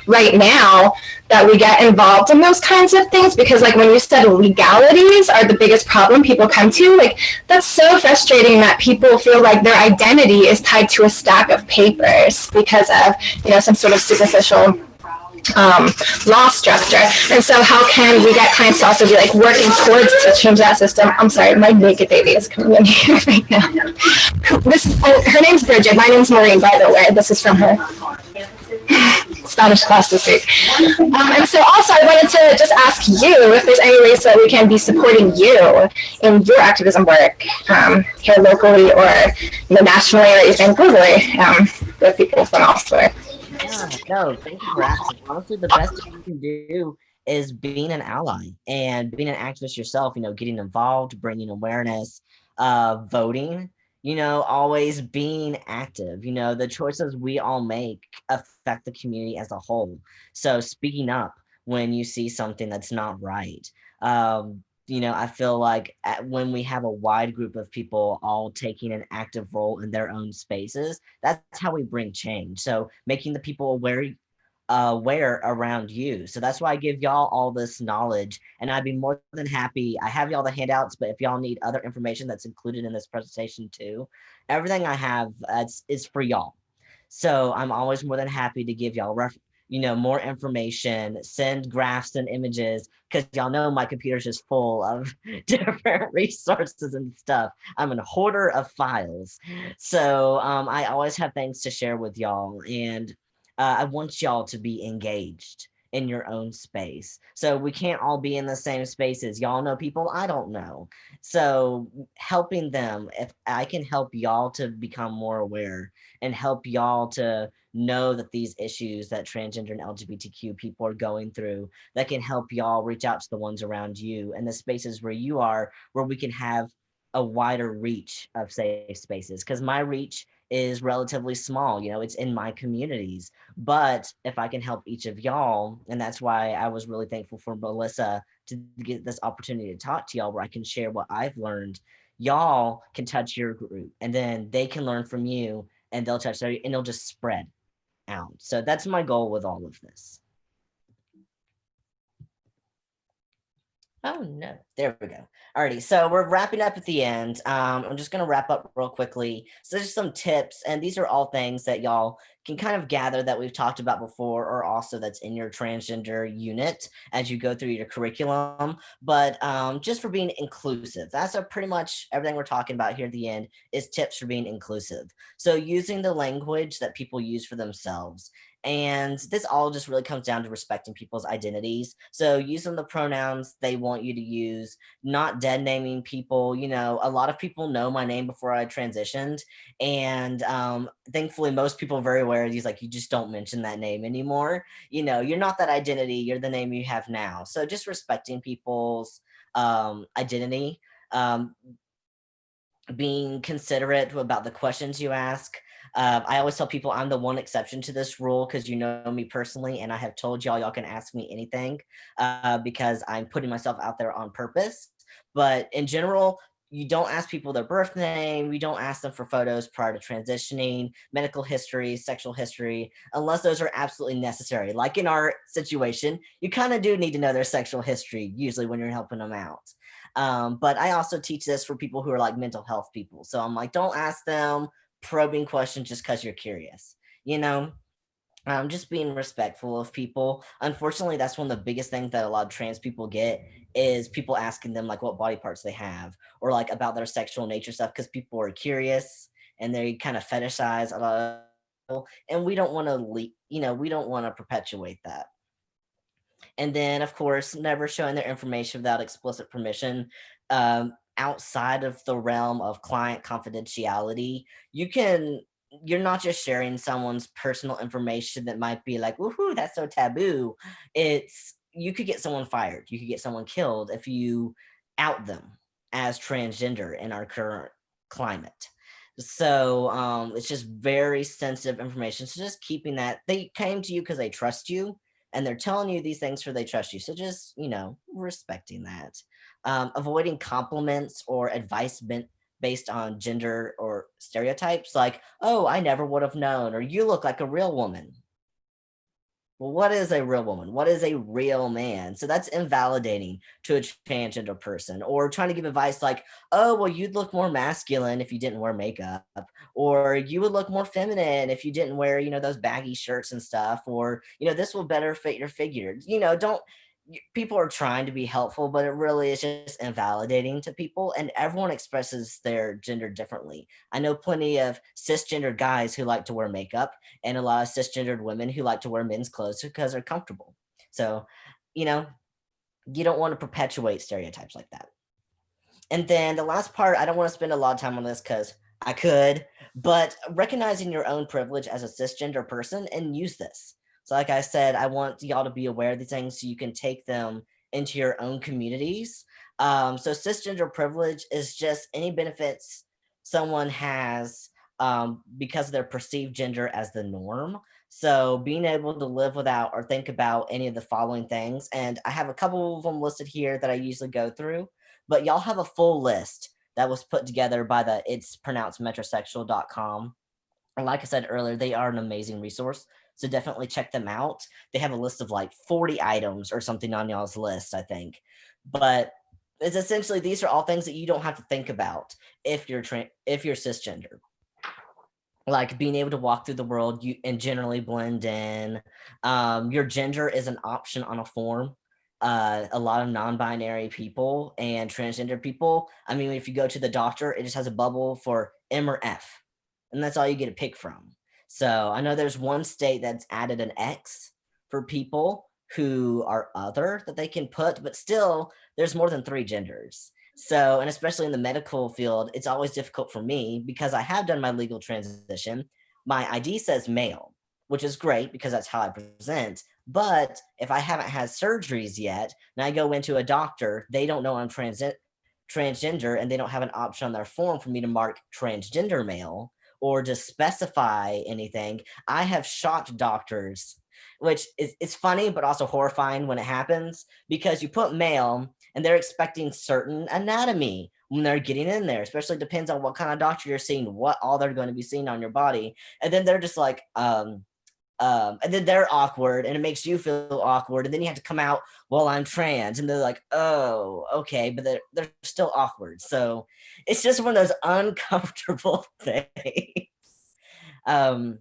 right now that we get involved in those kinds of things, because like when you said legalities are the biggest problem people come to, like that's so frustrating that people feel like their identity is tied to a stack of papers because of, you know, some sort of superficial law structure. And so how can we get clients to also be like working towards to change that system? I'm sorry, my naked baby is coming in here right now. Her name's Bridget. My name's Maureen, by the way. This is from her Spanish class this week. And so also I wanted to just ask you if there's any ways that we can be supporting you in your activism work here locally or, you know, nationally or even globally with people from elsewhere. Yeah, no, thank you for asking. Honestly, the best thing you can do is being an ally and being an activist yourself, you know, getting involved, bringing awareness, voting, you know, always being active. You know, the choices we all make affect the community as a whole. So speaking up when you see something that's not right. You know, I feel like when we have a wide group of people all taking an active role in their own spaces, that's how we bring change. So making the people aware around you. So that's why I give y'all all this knowledge, and I'd be more than happy. I have y'all the handouts, but if y'all need other information that's included in this presentation too, everything I have is for y'all. So I'm always more than happy to give y'all you know, more information, send graphs and images, because y'all know my computer's just full of different resources and stuff. I'm a hoarder of files. So I always have things to share with y'all, and I want y'all to be engaged in your own space. So we can't all be in the same spaces. Y'all know people I don't know. So helping them, if I can help y'all to become more aware and help y'all to know that these issues that transgender and LGBTQ people are going through, that can help y'all reach out to the ones around you and the spaces where you are, where we can have a wider reach of safe spaces. Because my reach is relatively small, you know, it's in my communities. But if I can help each of y'all, and that's why I was really thankful for Melissa to get this opportunity to talk to y'all, where I can share what I've learned. Y'all can touch your group, and then they can learn from you, and they'll touch their, and it'll just spread out. So that's my goal with all of this. Oh no, there we go. Alrighty, so we're wrapping up at the end. I'm just gonna wrap up real quickly. So there's some tips, and these are all things that y'all can kind of gather that we've talked about before, or also that's in your transgender unit as you go through your curriculum. But just for being inclusive, that's pretty much everything we're talking about here at the end is tips for being inclusive. So using the language that people use for themselves. And this all just really comes down to respecting people's identities. So using the pronouns they want you to use, not dead naming people. You know, a lot of people know my name before I transitioned. And thankfully, most people are very aware of these, like, you just don't mention that name anymore. You know, you're not that identity, you're the name you have now. So just respecting people's identity, being considerate about the questions you ask. I always tell people I'm the one exception to this rule, because you know me personally, and I have told y'all can ask me anything because I'm putting myself out there on purpose. But in general, you don't ask people their birth name. You don't ask them for photos prior to transitioning, medical history, sexual history, unless those are absolutely necessary. Like in our situation, you kind of do need to know their sexual history, usually when you're helping them out. But I also teach this for people who are like mental health people. So I'm like, don't ask them probing questions just because you're curious, you know? Just being respectful of people. Unfortunately, that's one of the biggest things that a lot of trans people get, is people asking them like what body parts they have, or like about their sexual nature stuff, because people are curious and they kind of fetishize a lot of people, and we don't want to we don't want to perpetuate that. And then, of course, never showing their information without explicit permission. Outside of the realm of client confidentiality, you're not just sharing someone's personal information that might be like, woohoo, that's so taboo. You could get someone fired. You could get someone killed if you out them as transgender in our current climate. So it's just very sensitive information. So just keeping that, they came to you because they trust you, and they're telling you these things for they trust you. So just, respecting that. Avoiding compliments or advice based on gender or stereotypes, like, oh, I never would have known, or you look like a real woman. Well, what is a real woman? What is a real man? So that's invalidating to a transgender person. Or trying to give advice like, oh, well, you'd look more masculine if you didn't wear makeup, or you would look more feminine if you didn't wear, those baggy shirts and stuff, or, this will better fit your figure. People are trying to be helpful, but it really is just invalidating to people, and everyone expresses their gender differently. I know plenty of cisgender guys who like to wear makeup, and a lot of cisgendered women who like to wear men's clothes because they're comfortable. So, you don't want to perpetuate stereotypes like that. And then the last part, I don't want to spend a lot of time on this because I could, but recognizing your own privilege as a cisgender person and use this. So like I said, I want y'all to be aware of these things so you can take them into your own communities. So cisgender privilege is just any benefits someone has because of their perceived gender as the norm. So being able to live without or think about any of the following things. And I have a couple of them listed here that I usually go through, but y'all have a full list that was put together by it's pronounced metrosexual.com. And like I said earlier, they are an amazing resource. So definitely check them out. They have a list of like 40 items or something on y'all's list, I think. But it's essentially, these are all things that you don't have to think about if you're cisgender. Like being able to walk through the world and generally blend in. Your gender is an option on a form. A lot of non-binary people and transgender people, I mean, if you go to the doctor, it just has a bubble for M or F, and that's all you get to pick from. So I know there's one state that's added an X for people who are other that they can put, but still there's more than 3 genders. So, and especially in the medical field, it's always difficult for me because I have done my legal transition. My ID says male, which is great because that's how I present. But if I haven't had surgeries yet, and I go into a doctor, they don't know I'm transgender, and they don't have an option on their form for me to mark transgender male or to specify anything. I have shocked doctors, which is funny, but also horrifying when it happens, because you put male and they're expecting certain anatomy when they're getting in there, especially depends on what kind of doctor you're seeing, what all they're going to be seeing on your body. And then they're just like, and then they're awkward and it makes you feel awkward. And then you have to come out, well, I'm trans. And they're like, oh, okay. But they're still awkward. So it's just one of those uncomfortable things. But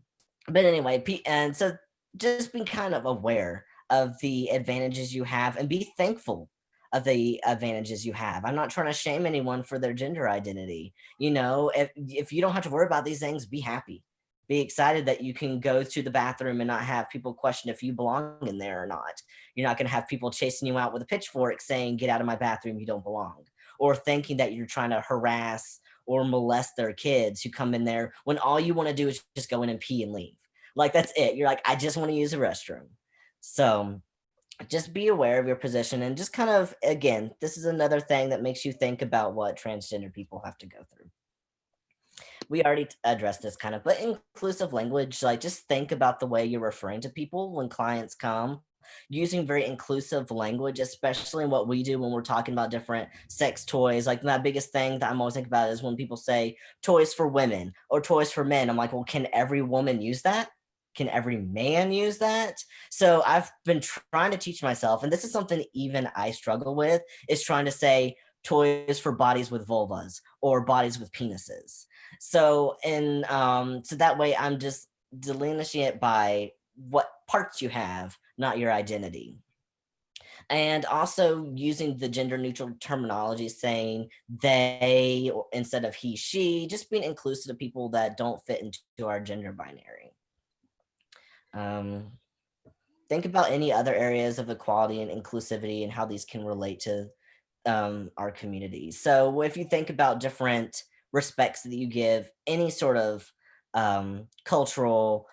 anyway, and so just be kind of aware of the advantages you have and be thankful of the advantages you have. I'm not trying to shame anyone for their gender identity. If you don't have to worry about these things, be happy. Be excited that you can go to the bathroom and not have people question if you belong in there or not. You're not going to have people chasing you out with a pitchfork saying, get out of my bathroom, you don't belong. Or thinking that you're trying to harass or molest their kids who come in there when all you want to do is just go in and pee and leave. Like, that's it. You're like, I just want to use the restroom. So just be aware of your position and just kind of, again, this is another thing that makes you think about what transgender people have to go through. We already addressed this kind of, but inclusive language, like just think about the way you're referring to people when clients come, using very inclusive language, especially in what we do when we're talking about different sex toys. Like my biggest thing that I'm always thinking about is when people say toys for women or toys for men. I'm like, well, can every woman use that? Can every man use that? So I've been trying to teach myself, and this is something even I struggle with, is trying to say toys for bodies with vulvas or bodies with penises. So so that way I'm just delineating it by what parts you have, not your identity. And also using the gender neutral terminology, saying they instead of he, she, just being inclusive to people that don't fit into our gender binary. Think about any other areas of equality and inclusivity and how these can relate to our community. So if you think about different respects that you give any sort of cultural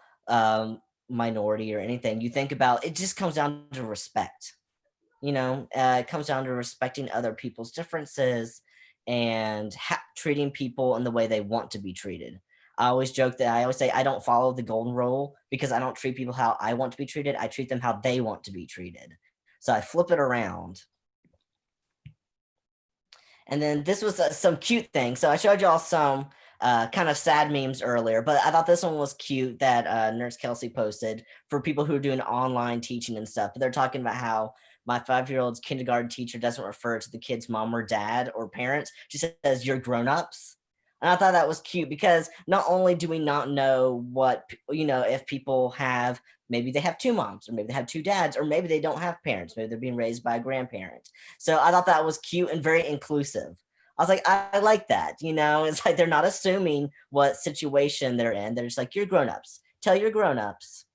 minority or anything, you think about, it just comes down to respect. It comes down to respecting other people's differences and treating people in the way they want to be treated. I always joke that I always say I don't follow the golden rule because I don't treat people how I want to be treated. I treat them how they want to be treated. So I flip it around. And then this was some cute things. So I showed y'all some kind of sad memes earlier, but I thought this one was cute that Nurse Kelsey posted for people who are doing online teaching and stuff. But they're talking about how my 5-year-old's kindergarten teacher doesn't refer to the kid's mom or dad or parents. She says, "You're grown-ups." And I thought that was cute because not only do we not know what, if people have, maybe they have 2 moms, or maybe they have 2 dads, or maybe they don't have parents. Maybe they're being raised by a grandparent. So I thought that was cute and very inclusive. I was like, I like that. It's like they're not assuming what situation they're in. They're just like, "You're grown-ups. Tell your grown-ups."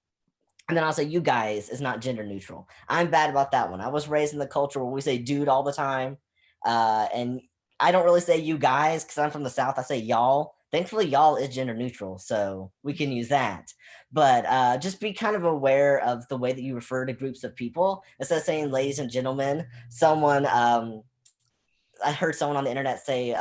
And then I'll say, "You guys" is not gender neutral. I'm bad about that one. I was raised in the culture where we say dude all the time. And I don't really say "you guys" because I'm from the South. I say "y'all." Thankfully, "y'all" is gender neutral, so we can use that. But just be kind of aware of the way that you refer to groups of people. Instead of saying "ladies and gentlemen," I heard someone on the internet say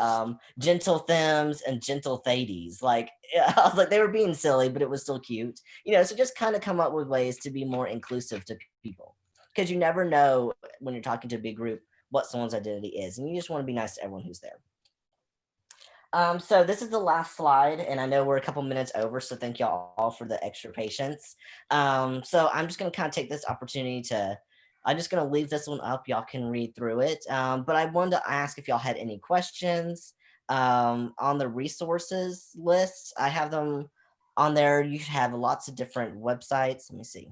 "gentle thems" and "gentle thadies." Like, I was like, they were being silly, but it was still cute. So just kind of come up with ways to be more inclusive to people, because you never know when you're talking to a big group what someone's identity is, and you just want to be nice to everyone who's there. So this is the last slide, and I know we're a couple minutes over, so thank y'all all for the extra patience. So I'm just going to kind of take this opportunity I'm just going to leave this one up. Y'all can read through it. But I wanted to ask if y'all had any questions on the resources list. I have them on there. You have lots of different websites. Let me see.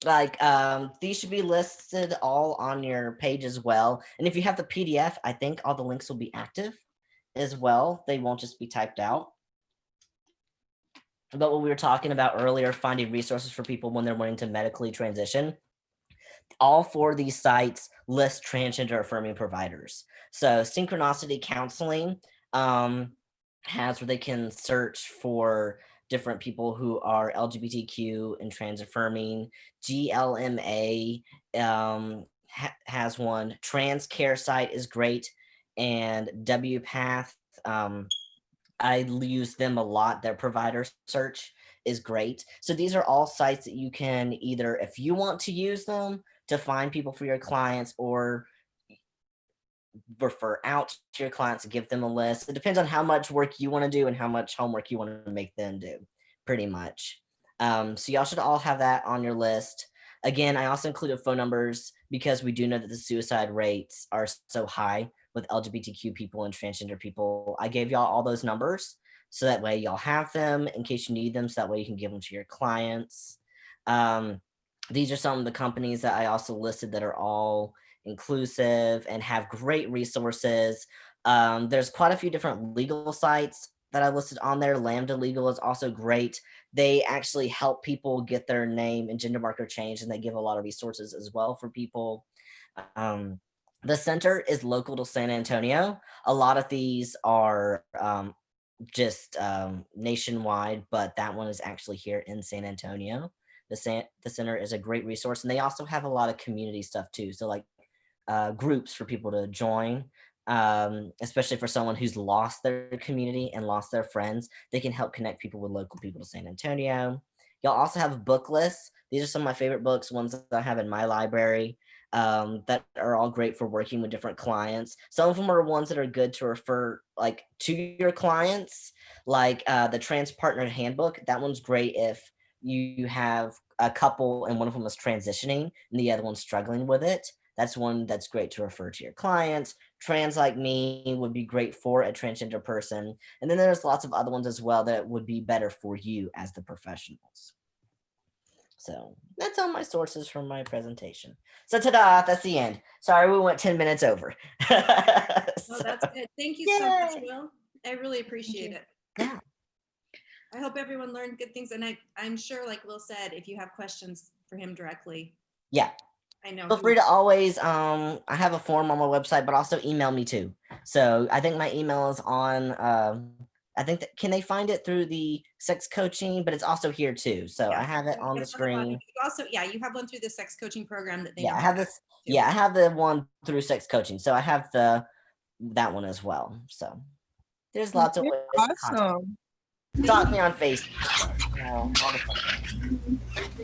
Like these should be listed all on your page as well. And if you have the PDF, I think all the links will be active as well. They won't just be typed out. But what we were talking about earlier, finding resources for people when they're wanting to medically transition, all 4 of these sites list transgender affirming providers. So Synchronicity Counseling has where they can search for different people who are LGBTQ and trans affirming. GLMA has one. Trans Care Site is great. And WPath, I use them a lot. Their provider search is great. So these are all sites that you can either, if you want to use them to find people for your clients, or refer out to your clients and give them a list. It depends on how much work you want to do and how much homework you want to make them do, pretty much. So y'all should all have that on your list. Again, I also included phone numbers because we do know that the suicide rates are so high with LGBTQ people and transgender people. I gave y'all all those numbers so that way y'all have them in case you need them, so that way you can give them to your clients. These are some of the companies that I also listed that are all inclusive and have great resources. There's quite a few different legal sites that I listed on there. Lambda Legal is also great. They actually help people get their name and gender marker changed, and they give a lot of resources as well for people. The center is local to San Antonio. A lot of these are just nationwide, but that one is actually here in San Antonio. The center is a great resource, and they also have a lot of community stuff too. So like groups for people to join, especially for someone who's lost their community and lost their friends. They can help connect people with local people to San Antonio. Y'all also have book lists. These are some of my favorite books, ones that I have in my library, that are all great for working with different clients. Some of them are ones that are good to refer like to your clients, like the Trans Partner Handbook. That one's great if you have a couple and one of them is transitioning and the other one's struggling with it. That's one that's great to refer to your clients. Trans Like Me would be great for a transgender person. And then there's lots of other ones as well that would be better for you as the professionals. So that's all my sources from my presentation. So ta-da, that's the end. Sorry, we went 10 minutes over. Oh, that's good. Thank you so much, Will. I really appreciate it. Yeah. I hope everyone learned good things. And I'm sure, like Will said, if you have questions for him directly. Yeah. I know. Feel free to always, I have a form on my website, but also email me too. So I think my email is on, I think that, can they find it through the sex coaching, but it's also here too. So yeah, I have it on the screen. You also, yeah, you have one through the sex coaching program that they I have this. Yeah, I have the one through sex coaching. So I have that one as well. So there's lots of ways. Awesome. Stalk me on Facebook.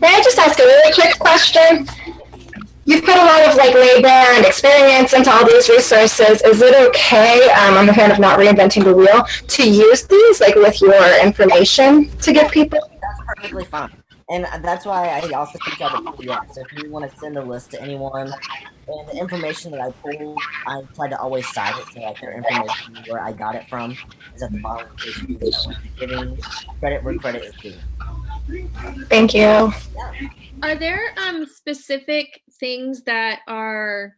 May I just ask a really quick question? you've put a lot of like labor and experience into all these resources. Is it okay? I'm a fan of not reinventing the wheel, to use these like with your information to give people. That's perfectly fine. And that's why I also sent y'all the PDF. So if you want to send a list to anyone, and the information that I pulled, I try to always cite it. So like their information, where I got it from, is at the bottom of the page. So I'm giving credit where credit is due. Thank you. Yeah. Are there specific things that are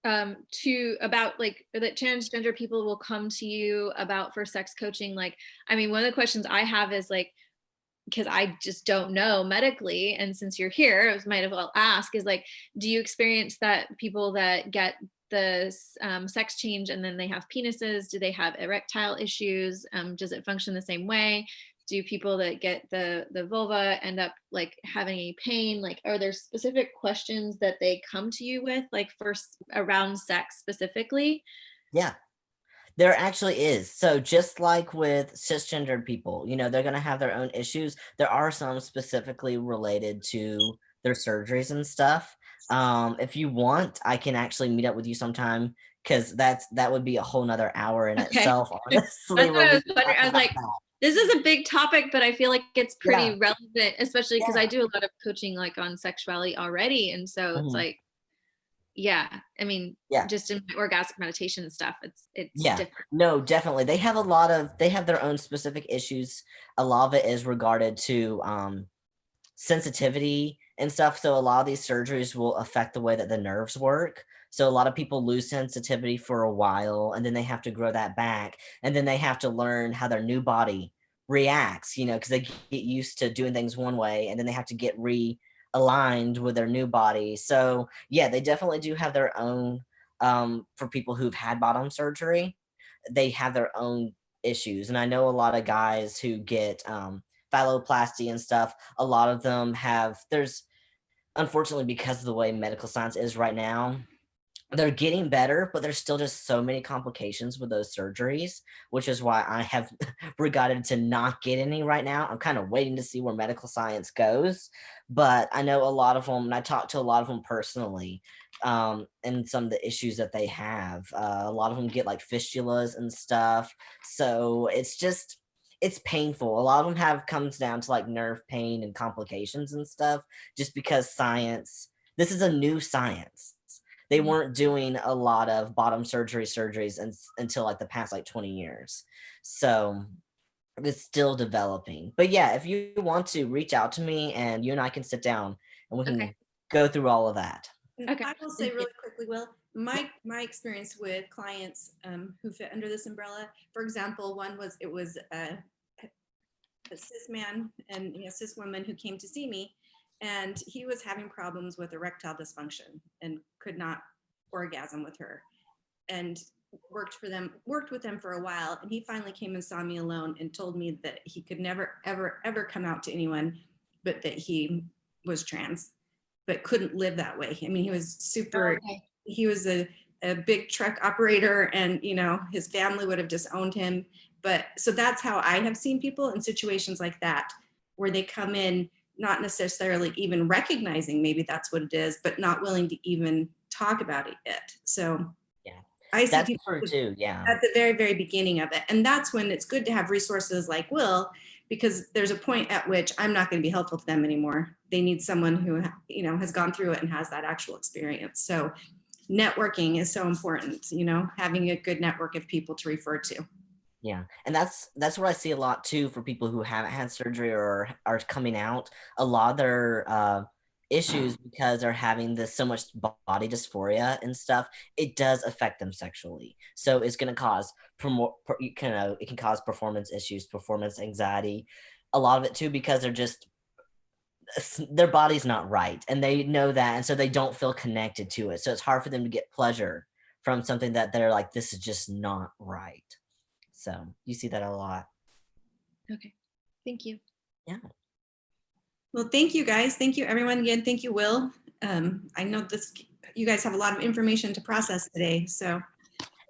about like that transgender people will come to you about for sex coaching? Like, I mean, one of the questions I have is like, because I just don't know medically, and since you're here, I might as well ask, is like, do you experience that people that get the sex change and then they have penises, do they have erectile issues? Does it function the same way? Do people that get the vulva end up like having any pain? Like, are there specific questions that they come to you with, like first around sex specifically? Yeah. There actually is. So just like with cisgendered people, you know, they're going to have their own issues. There are some specifically related to their surgeries and stuff. If you want, I can actually meet up with you sometime, because that would be a whole nother hour in itself, honestly. That's what I was wondering. I was like, this is a big topic, but I feel like it's pretty relevant, especially because I do a lot of coaching like on sexuality already. And so it's like, I mean, just in orgasmic meditation and stuff, it's different. No, definitely. They have their own specific issues. A lot of it is regarded to sensitivity and stuff. So a lot of these surgeries will affect the way that the nerves work. So a lot of people lose sensitivity for a while, and then they have to grow that back, and then they have to learn how their new body reacts, you know, because they get used to doing things one way, and then they have to get aligned with their new body. So yeah, they definitely do have their own, for people who've had bottom surgery, they have their own issues. And I know a lot of guys who get phalloplasty and stuff, a lot of them there's unfortunately, because of the way medical science is right now, they're getting better, but there's still just so many complications with those surgeries, which is why I have regarded to not get any right now. I'm kind of waiting to see where medical science goes, but I know a lot of them, and I talked to a lot of them personally, and some of the issues that they have. A lot of them get like fistulas and stuff. So it's painful. A lot of them comes down to like nerve pain and complications and stuff, just because this is a new science. They weren't doing a lot of bottom surgeries until like the past like 20 years. So it's still developing. But yeah, if you want to reach out to me, and you and I can sit down and we can go through all of that. Okay. I will say really quickly, Will, my experience with clients who fit under this umbrella, for example, it was a cis man and cis woman who came to see me, and he was having problems with erectile dysfunction and could not orgasm with her, and worked with them for a while. And he finally came and saw me alone and told me that he could never, ever, ever come out to anyone, but that he was trans, but couldn't live that way. I mean, he was he was a big truck operator, and, his family would have disowned him. But so that's how I have seen people in situations like that, where they come in not necessarily even recognizing maybe that's what it is, but not willing to even talk about it. So I see people too, at the very, very beginning of it. And that's when it's good to have resources like Will, because there's a point at which I'm not going to be helpful to them anymore. They need someone who, has gone through it and has that actual experience. So networking is so important, having a good network of people to refer to. Yeah. And that's what I see a lot too, for people who haven't had surgery or are coming out. A lot of their issues, because they're having so much body dysphoria and stuff, it does affect them sexually. So it's going to cause it can cause performance issues, performance anxiety, a lot of it too, because their body's not right, and they know that, and so they don't feel connected to it. So it's hard for them to get pleasure from something that they're like, this is just not right. So you see that a lot. Okay. Thank you. Yeah. Well, thank you guys. Thank you everyone again. Thank you, Will. I know you guys have a lot of information to process today. So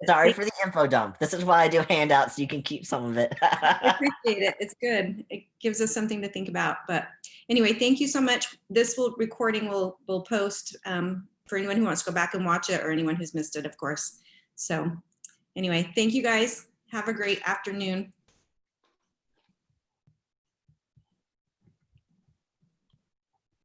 sorry for the info dump. This is why I do handouts, so you can keep some of it. I appreciate it. It's good. gives us something to think about. But anyway, thank you so much. This recording will post for anyone who wants to go back and watch it, or anyone who's missed it, of course. So anyway, thank you guys. Have a great afternoon.